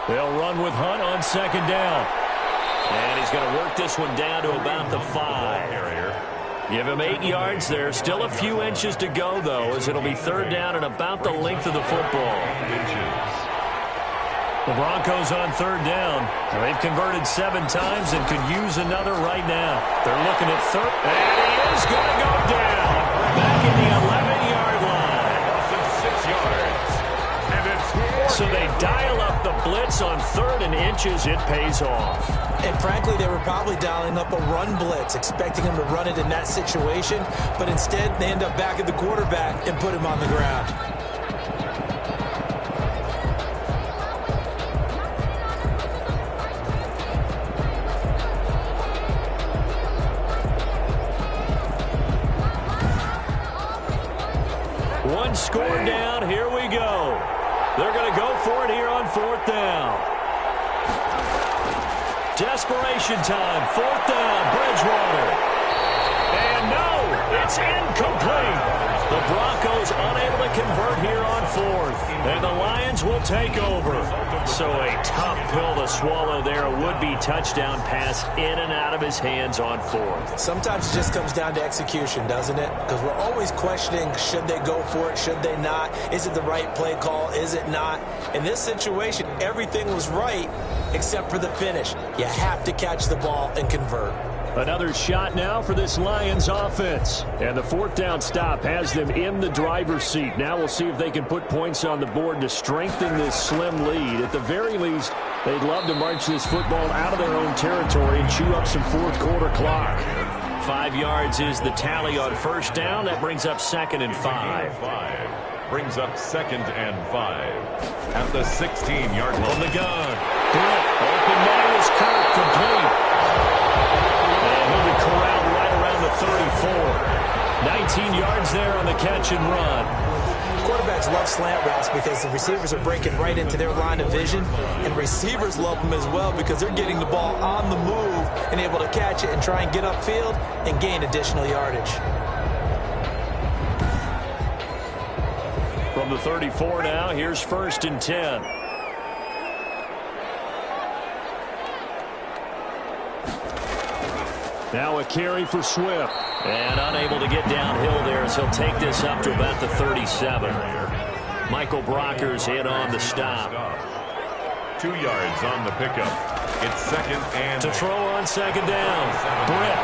They'll run with Hunt on 2nd down. And he's going to work this one down to about the 5. Give him 8 yards there. Still a few inches to go, though, as it'll be 3rd down and about the length of the football. The Broncos on 3rd down. They've converted 7 times and could use another right now. They're looking at 3rd. And he is going to go down. Back at the 11-yard line. Loss of 6 yards. And it's So they dial up the blitz on 3rd and inches. It pays off. And frankly, they were probably dialing up a run blitz, expecting him to run it in that situation. But instead, they end up back at the quarterback and put him on the ground. One score down. Here we go. They're going to go for it here on 4th down. Desperation time. 4th down, Bridgewater. And no, it's incomplete. The Broncos unable to convert here on 4th. And the Lions will take over. So a tough pill to swallow there. A would-be touchdown pass in and out of his hands on 4th. Sometimes it just comes down to execution, doesn't it? Because we're always questioning, should they go for it, should they not? Is it the right play call, is it not? In this situation, everything was right except for the finish. You have to catch the ball and convert. Another shot now for this Lions offense. And the 4th down stop has them in the driver's seat. Now we'll see if they can put points on the board to strengthen this slim lead. At the very least, they'd love to march this football out of their own territory and chew up some 4th quarter clock. 5 yards is the tally on 1st down. That brings up 2nd and 5. Brings up 2nd and 5. At the 16-yard line. From the gun. Britt, open man is Kirk, complete. And he'll be corralled right around the 34. 19 yards there on the catch and run. Quarterbacks love slant routes because the receivers are breaking right into their line of vision, and receivers love them as well because they're getting the ball on the move and able to catch it and try and get upfield and gain additional yardage. From the 34 now, here's 1st and 10. Now a carry for Swift. And unable to get downhill there as he'll take this up to about the 37. Michael Brockers hit on the stop. 2 yards on the pickup. It's 2nd and to throw on 2nd down. Britt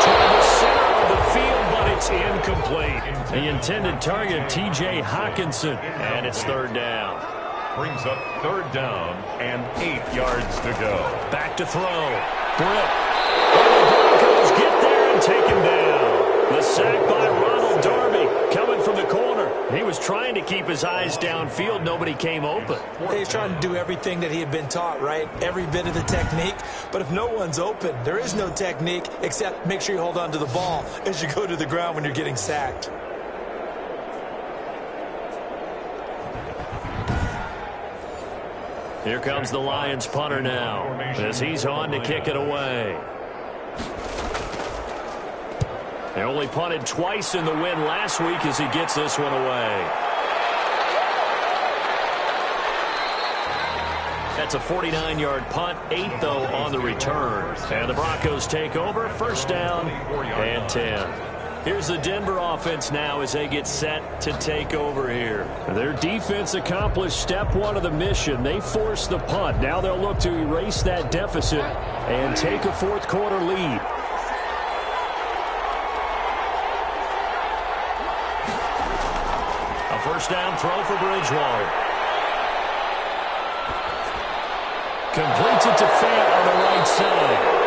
toward the center of the field, but it's incomplete. The intended target, T.J. Hawkinson, and it's 3rd down. Brings up 3rd down and 8 yards to go. Back to throw. Britt. And the Broncos get there and take him down. The sack by Ronald Darby coming from the corner. He was trying to keep his eyes downfield. Nobody came open. He's trying to do everything that he had been taught, right? Every bit of the technique. But if no one's open, there is no technique except make sure you hold on to the ball as you go to the ground when you're getting sacked. Here comes the Lions punter now as he's on to kick it away. They only punted twice in the win last week as he gets this one away. That's a 49-yard punt, 8 though on the return. And the Broncos take over, 1st down and 10. Here's the Denver offense now as they get set to take over here. Their defense accomplished step 1 of the mission. They forced the punt. Now they'll look to erase that deficit and take a 4th quarter lead. A 1st down throw for Bridgewater. Completes it to Fant on the right side.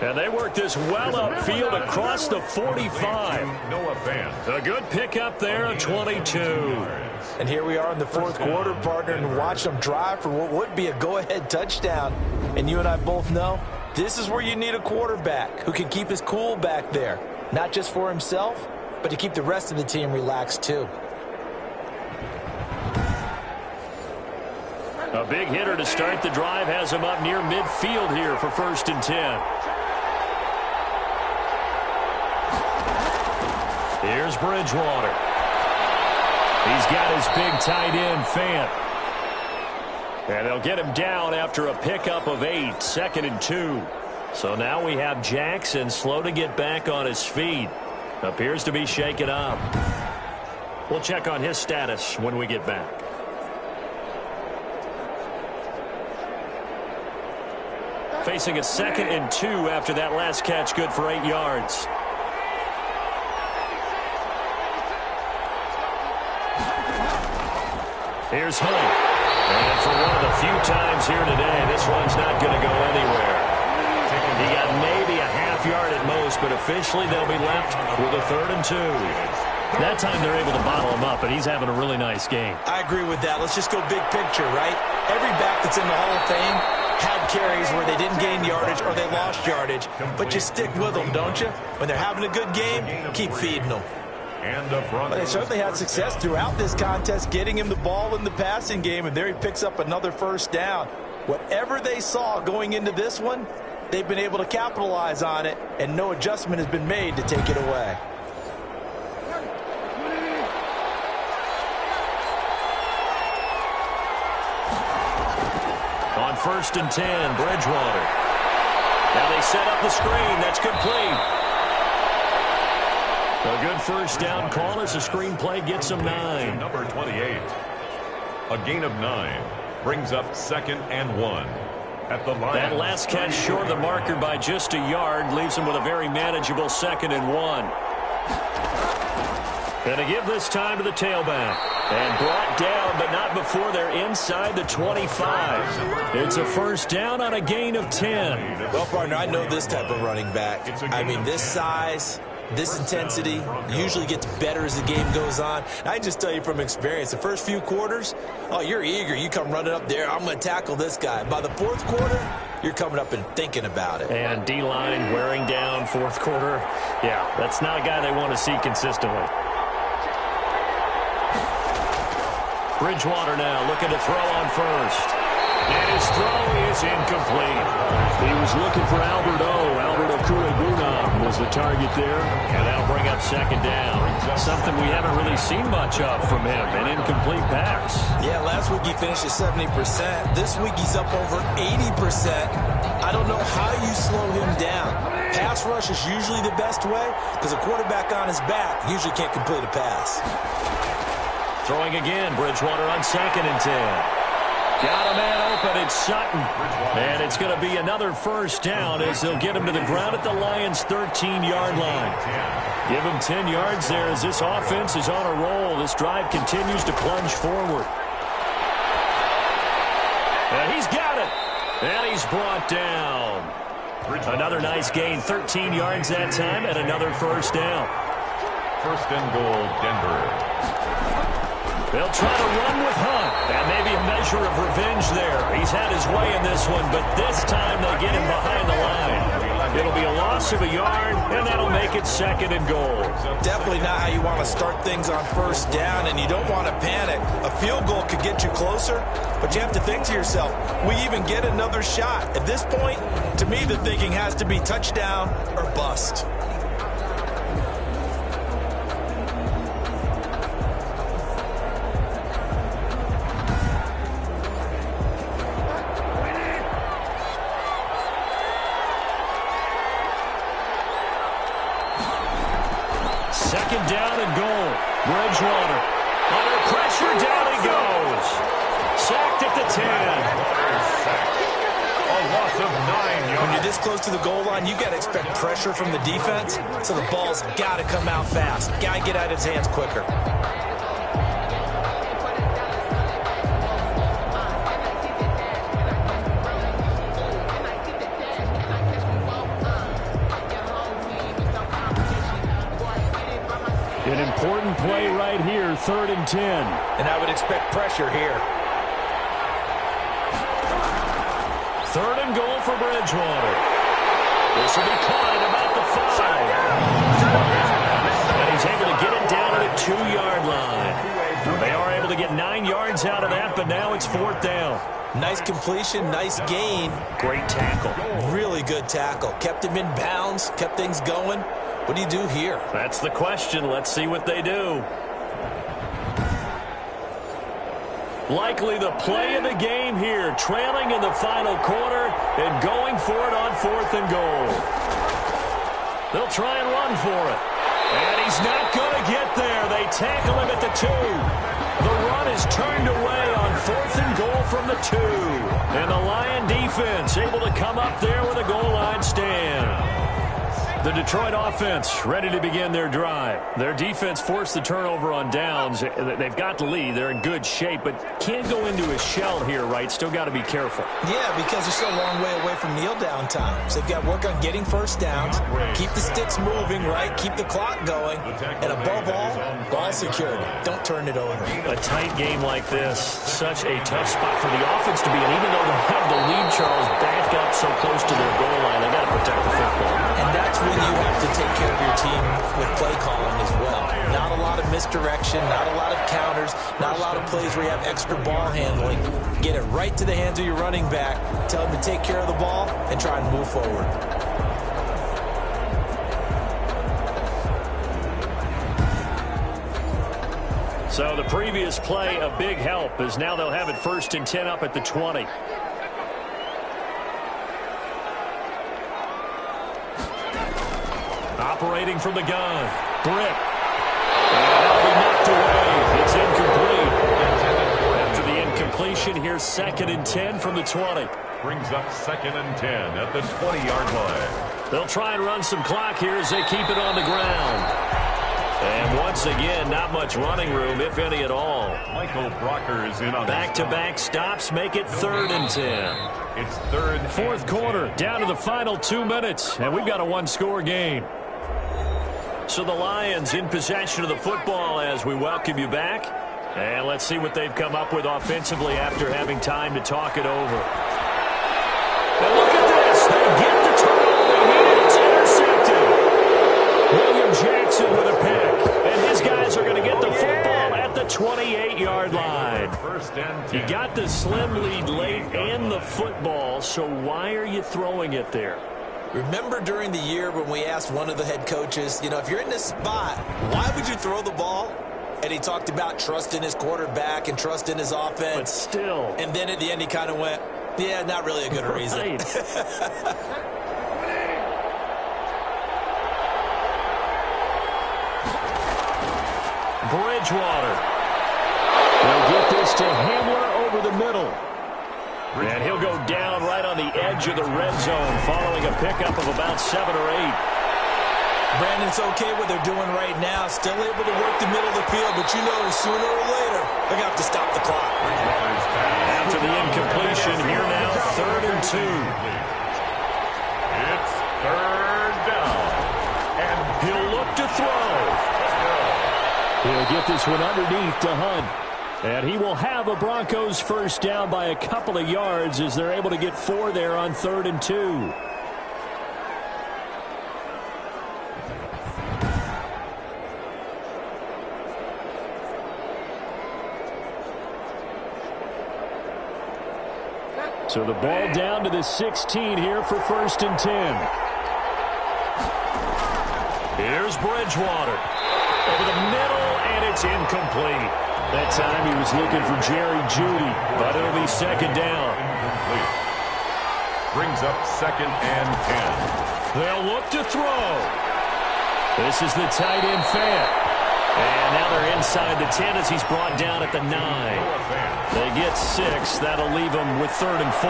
And they work this well upfield across the 45. Noah Fant. A good pickup there, a 22. And here we are in the 4th quarter, partner, and watch them drive for what would be a go-ahead touchdown. And you and I both know this is where you need a quarterback who can keep his cool back there. Not just for himself, but to keep the rest of the team relaxed too. A big hitter to start the drive has him up near midfield here for 1st and 10. Here's Bridgewater. He's got his big tight end, Fant. And they'll get him down after a pickup of 8, 2nd and 2. So now we have Jackson slow to get back on his feet. Appears to be shaken up. We'll check on his status when we get back. Facing a 2nd and 2 after that last catch, good for 8 yards. Here's Hunt. And for one of the few times here today, this one's not going to go anywhere. He got maybe a half yard at most, but officially they'll be left with a 3rd and 2. That time they're able to bottle him up, and he's having a really nice game. I agree with that. Let's just go big picture, right? Every back that's in the Hall of Fame had carries where they didn't gain yardage or they lost yardage, but you stick with them, don't you? When they're having a good game, keep feeding them. And the Broncos. They certainly had success throughout this contest, getting him the ball in the passing game, and there he picks up another 1st down. Whatever they saw going into this one, they've been able to capitalize on it, and no adjustment has been made to take it away. On 1st and 10, Bridgewater. Now they set up the screen. That's complete. A good first down call as the screen play gets them 9. Number 28. A gain of 9 brings up 2nd and 1 at the line. That last catch short of the marker by just a yard leaves them with a very manageable 2nd and 1. Going to give this time to the tailback. And brought down, but not before they're inside the 25. It's a first down on a gain of 10. Well, partner, I know this type of running back. I mean, this size, this intensity usually gets better as the game goes on. I just tell you from experience, the first few quarters, oh, you're eager. You come running up there, I'm going to tackle this guy. By the 4th quarter, you're coming up and thinking about it. And D-line wearing down 4th quarter. Yeah, that's not a guy they want to see consistently. Bridgewater now looking to throw on first. And his throw is incomplete. He was looking for Alberto Kulebuna was the target there. And that'll bring up 2nd down. Something we haven't really seen much of from him, an incomplete pass. Yeah, last week he finished at 70%. This week he's up over 80%. I don't know how you slow him down. Pass rush is usually the best way because a quarterback on his back usually can't complete a pass. Throwing again, Bridgewater on 2nd and 10. Got a man open, it's Sutton. And it's going to be another first down as they'll get him to the ground at the Lions' 13-yard line. Give him 10 yards there as this offense is on a roll. This drive continues to plunge forward. And he's got it. And he's brought down. Another nice gain, 13 yards that time, and another first down. 1st and goal, Denver. They'll try to run with Hunt, and maybe a measure of revenge there. He's had his way in this one, but this time they get him behind the line. It'll be a loss of a yard, and that'll make it 2nd and goal. Definitely not how you want to start things on first down, and you don't want to panic. A field goal could get you closer, but you have to think to yourself, we even get another shot. At this point, to me, the thinking has to be touchdown or bust. Second down and goal. Bridgewater. Under pressure, down he goes. Sacked at the 10. A loss of 9 yards. When you're this close to the goal line, you got to expect pressure from the defense, so the ball's got to come out fast. Got to get out of his hands quicker. An important play right here, 3rd and 10. And I would expect pressure here. 3rd and goal for Bridgewater. This will be caught at about the 5. And he's able to get it down to the 2-yard line. They are able to get 9 yards out of that, but now it's 4th down. Nice completion, nice gain. Great tackle. Really good tackle. Kept him in bounds, kept things going. What do you do here? That's the question. Let's see what they do. Likely the play of the game here, trailing in the final quarter and going for it on 4th and goal. They'll try and run for it. And he's not going to get there. They tackle him at the 2. The run is turned away on 4th and goal from the 2. And the Lion defense able to come up there with a goal line stand. The Detroit offense ready to begin their drive. Their defense forced the turnover on downs. They've got the lead. They're in good shape, but can't go into a shell here, right? Still got to be careful. Yeah, because they're still a long way away from kneel down times. They've got to work on getting first downs, keep the sticks moving, right? Keep the clock going. And above all, ball security. Don't turn it over. A tight game like this, such a tough spot for the offense to be in. Even though they have the lead, Charles, back up so close to their goal line, they got to protect the football. And that's when you have to take care of your team with play calling as well. Not a lot of misdirection, not a lot of counters, not a lot of plays where you have extra ball handling. Get it right to the hands of your running back, tell him to take care of the ball, and try and move forward. So the previous play, a big help, as now they'll have it 1st and 10 up at the 20. Operating from the gun. Britt. That'll be knocked away. It's incomplete. After the incompletion, here's 2nd and 10 from the 20. Brings up 2nd and 10 at the 20-yard line. They'll try and run some clock here as they keep it on the ground. And once again, not much running room, if any at all. Michael Brockers in on back-to-back stops make it 3rd and 10. It's 3rd. 4th quarter, down to the final 2 minutes, and we've got a one-score game. So the Lions in possession of the football as we welcome you back. And let's see what they've come up with offensively after having time to talk it over. And look at this. They get the turnover here. It's intercepted. William Jackson with a pick. And his guys are going to get the football at the 28-yard line. 1st and 10. You got the slim lead late and the football, so why are you throwing it there? Remember during the year when we asked one of the head coaches, if you're in this spot, why would you throw the ball? And he talked about trust in his quarterback and trust in his offense. But still. And then at the end he kind of went, yeah, not really a good reason. Right. Bridgewater. They'll get this to Hamler over the middle. And he'll go down right on the edge of the red zone following a pickup of about 7 or 8. Brandon's okay what they're doing right now. Still able to work the middle of the field, but sooner or later, they're going to have to stop the clock. After the incompletion, here now, 3rd and 2. It's 3rd down. And he'll look to throw. He'll get this one underneath to Hunt. And he will have a Broncos first down by a couple of yards as they're able to get 4 there on 3rd and 2. So the ball down to the 16 here for 1st and 10. Here's Bridgewater. Over the middle, and it's incomplete. That time he was looking for Jerry Jeudy, but it'll be 2nd down. Incomplete. Brings up 2nd and 10. They'll look to throw. This is the tight end Fant. And now they're inside the 10 as he's brought down at the 9. They get 6. That'll leave him with 3rd and 4.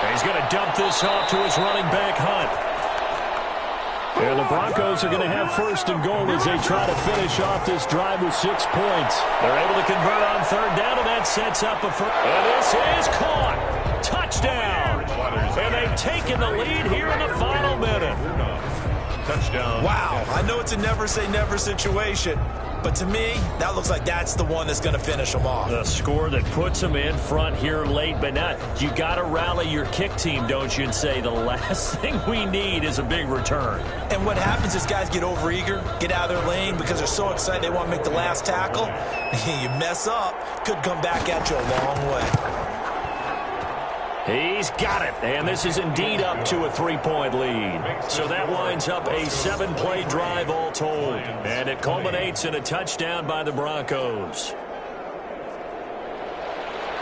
And he's going to dump this off to his running back, Hunt. And the Broncos are going to have 1st and goal as they try to finish off this drive with 6 points. They're able to convert on 3rd down, and that sets up a first. And this is caught. Touchdown. And they've taken the lead here in the final minute. Touchdown. Wow, I know it's a never-say-never situation, but to me, that looks like that's the one that's going to finish them off. The score that puts them in front here late, but not. You got to rally your kick team, don't you, and say the last thing we need is a big return. And what happens is guys get overeager, get out of their lane because they're so excited they want to make the last tackle. You mess up, could come back at you a long way. He's got it, and this is indeed up to a 3-point lead. So that winds up a 7-play drive all told, and it culminates in a touchdown by the Broncos.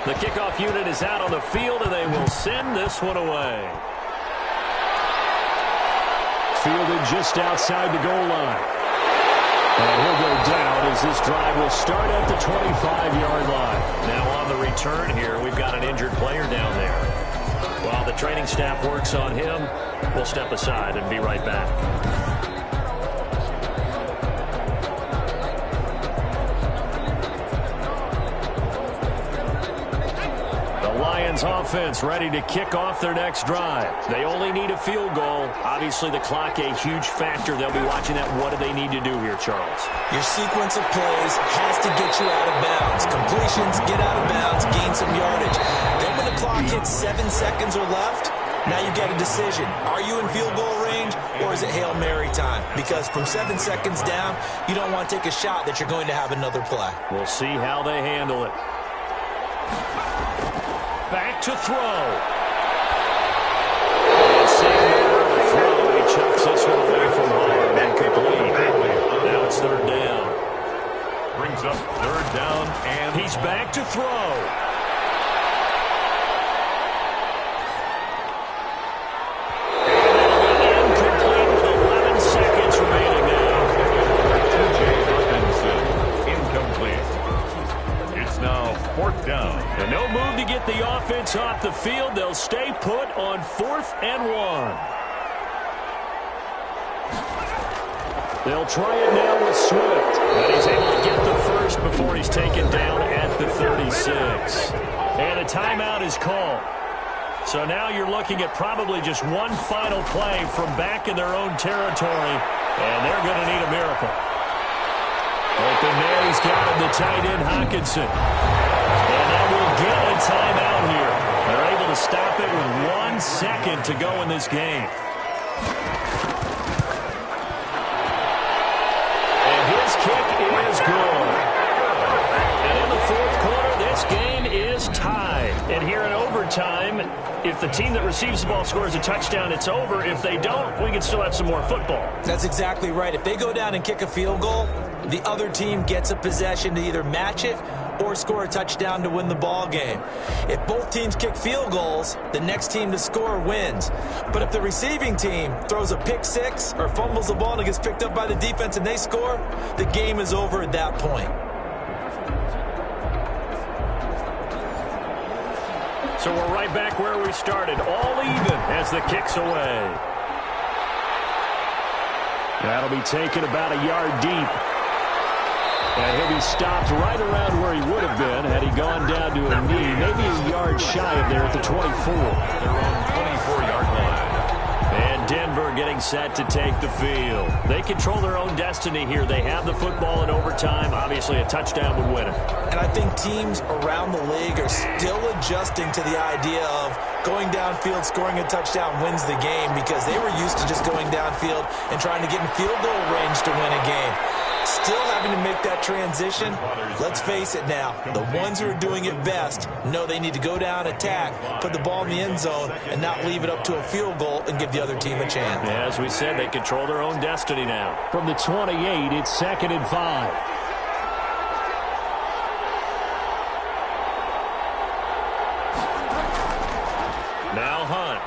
The kickoff unit is out on the field, and they will send this one away. Fielded just outside the goal line. And he'll go down as this drive will start at the 25-yard line. Now on the return here, we've got an injured player down there. While the training staff works on him, we'll step aside and be right back. Lions offense ready to kick off their next drive. They only need a field goal. Obviously, the clock a huge factor. They'll be watching that. What do they need to do here, Charles? Your sequence of plays has to get you out of bounds. Completions, get out of bounds, gain some yardage. Then when the clock hits 7 seconds or left, Now you get a decision. Are you in field goal range, or is it Hail Mary time? Because from 7 seconds down, you don't want to take a shot that you're going to have another play. We'll see how they handle it. Back to throw. And the throw. He chucks this one away from home. Incomplete. Now it's third down. Brings up third down, and he's back to throw. Incomplete with 11 seconds remaining now. Incomplete. It's now fourth down. And no move to get the offense off the field. They'll stay put on 4th and 1. They'll try it now with Swift. But he's able to get the first before he's taken down at the 36. And a timeout is called. So now you're looking at probably just one final play from back in their own territory. And they're going to need a miracle. Open there, he's got him, the tight end, Hawkinson. And now we'll get a timeout here. They're able to stop it with 1 second to go in this game. And his kick is good. And in the fourth quarter, this game is tied. And here in overtime, if the team that receives the ball scores a touchdown, it's over. If they don't, we can still have some more football. That's exactly right. If they go down and kick a field goal, the other team gets a possession to either match it or score a touchdown to win the ball game. If both teams kick field goals, the next team to score wins. But if the receiving team throws a pick six or fumbles the ball and it gets picked up by the defense and they score, the game is over at that point. So we're right back where we started, all even as the kick's away. That'll be taken about a yard deep. And he'll be stopped right around where he would have been had he gone down to a knee, maybe a yard shy of there at the 24. They're on 24-yard line. And Denver getting set to take the field. They control their own destiny here. They have the football in overtime. Obviously, a touchdown would win it. And I think teams around the league are still adjusting to the idea of going downfield, scoring a touchdown wins the game, because they were used to just going downfield and trying to get in field goal range to win a game. Still having to make that transition. Let's face it now, the ones who are doing it best know they need to go down, attack, put the ball in the end zone, and not leave it up to a field goal and give the other team a chance. Yeah, as we said, they control their own destiny now. From the 28, it's 2nd and 5. Now Hunt.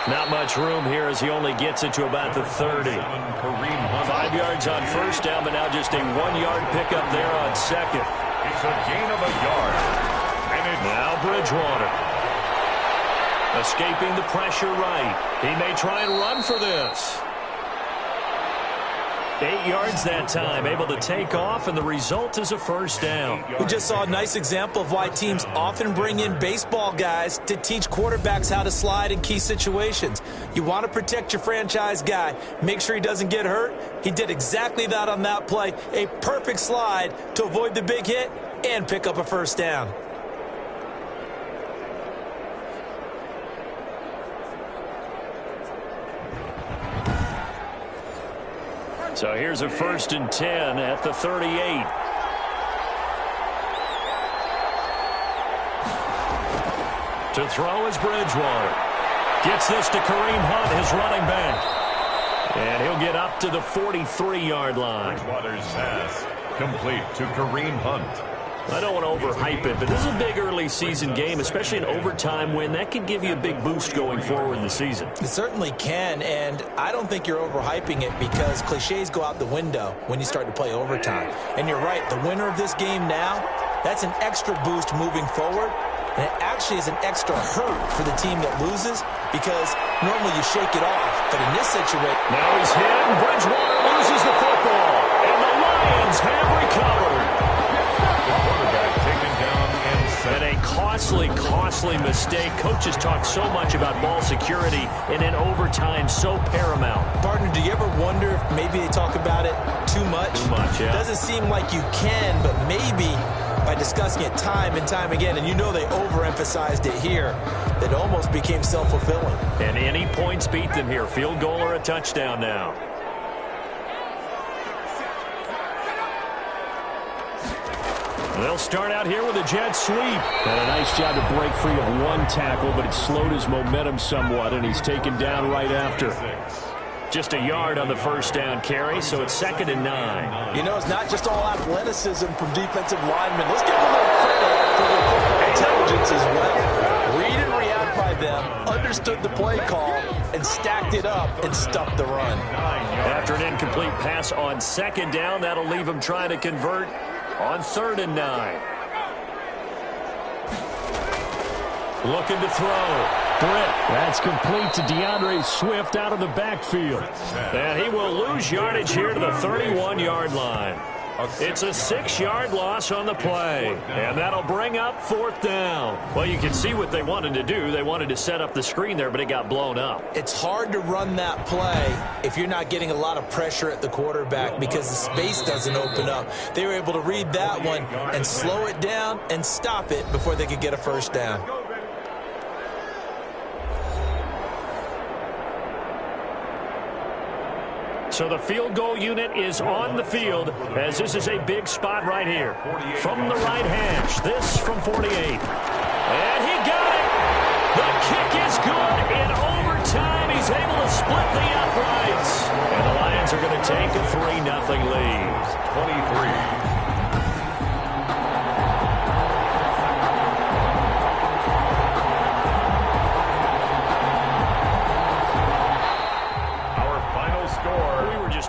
Not much room here as he only gets it to about the 30. 5 yards on first down, but now just a 1-yard pickup there on second. It's a gain of a yard. And it's now Bridgewater. Escaping the pressure right. He may try and run for this. 8 yards that time, able to take off, and the result is a first down. We just saw a nice example of why teams often bring in baseball guys to teach quarterbacks how to slide in key situations. You want to protect your franchise guy. Make sure he doesn't get hurt. He did exactly that on that play. A perfect slide to avoid the big hit and pick up a first down. So here's a 1st and 10 at the 38. To throw is Bridgewater. Gets this to Kareem Hunt, his running back. And he'll get up to the 43-yard line. Bridgewater's pass complete to Kareem Hunt. I don't want to overhype it, but this is a big early season game, especially an overtime win. That could give you a big boost going forward in the season. It certainly can, and I don't think you're overhyping it because cliches go out the window when you start to play overtime. And you're right, the winner of this game now, that's an extra boost moving forward, and it actually is an extra hurt for the team that loses because normally you shake it off, but in this situation... Now he's hit, and Bridgewater loses the football, and the Lions have recovered. And a costly mistake. Coaches talk so much about ball security, and in overtime, so paramount. Partner, do you ever wonder if maybe they talk about it too much? Too much, yeah. Doesn't seem like you can, but maybe by discussing it time and time again, and you know they overemphasized it here. It almost became self-fulfilling. And any points beat them here. Field goal or a touchdown now. They'll start out here with a jet sweep. And a nice job to break free of one tackle, but it slowed his momentum somewhat, and he's taken down right after. Just a yard on the first down carry, so it's 2nd and 9. You know, it's not just all athleticism from defensive linemen. Let's give them a little credit for their football intelligence as well. Read and react by them, understood the play call, and stacked it up and stuffed the run. After an incomplete pass on 2nd down, that'll leave him trying to convert on 3rd and 9. Looking to throw. Britt. That's complete to DeAndre Swift out of the backfield. And he will lose yardage here to the 31-yard line. It's a 6-yard loss on the play. And that'll bring up 4th down. Well, you can see what they wanted to do. They wanted to set up the screen there, but it got blown up. It's hard to run that play if you're not getting a lot of pressure at the quarterback because the space doesn't open up. They were able to read that one and slow it down and stop it before they could get a first down. So the field goal unit is on the field as this is a big spot right here. From the right hash, this from 48. And he got it. The kick is good. In overtime, he's able to split the uprights. And the Lions are going to take a 3-0 lead. 23.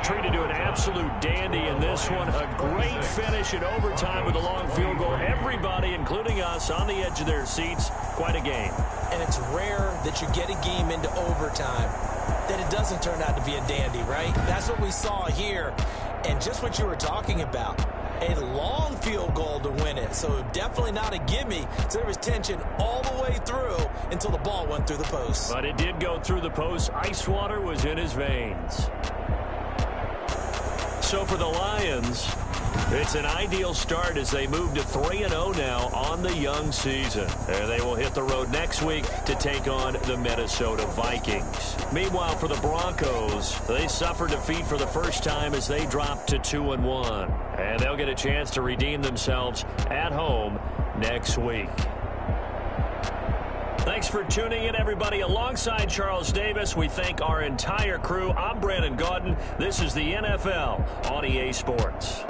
Treated to an absolute dandy in this one. A great finish in overtime with a long field goal. Everybody, including us, on the edge of their seats. Quite a game. And it's rare that you get a game into overtime that it doesn't turn out to be a dandy, right? That's what we saw here. And just what you were talking about. A long field goal to win it. So definitely not a gimme. So there was tension all the way through until the ball went through the post. But it did go through the post. Ice water was in his veins. So for the Lions, it's an ideal start as they move to 3-0 now on the young season. And they will hit the road next week to take on the Minnesota Vikings. Meanwhile, for the Broncos, they suffered defeat for the first time as they dropped to 2-1. And they'll get a chance to redeem themselves at home next week. Thanks for tuning in, everybody. Alongside Charles Davis, we thank our entire crew. I'm Brandon Gaudin. This is the NFL on EA Sports.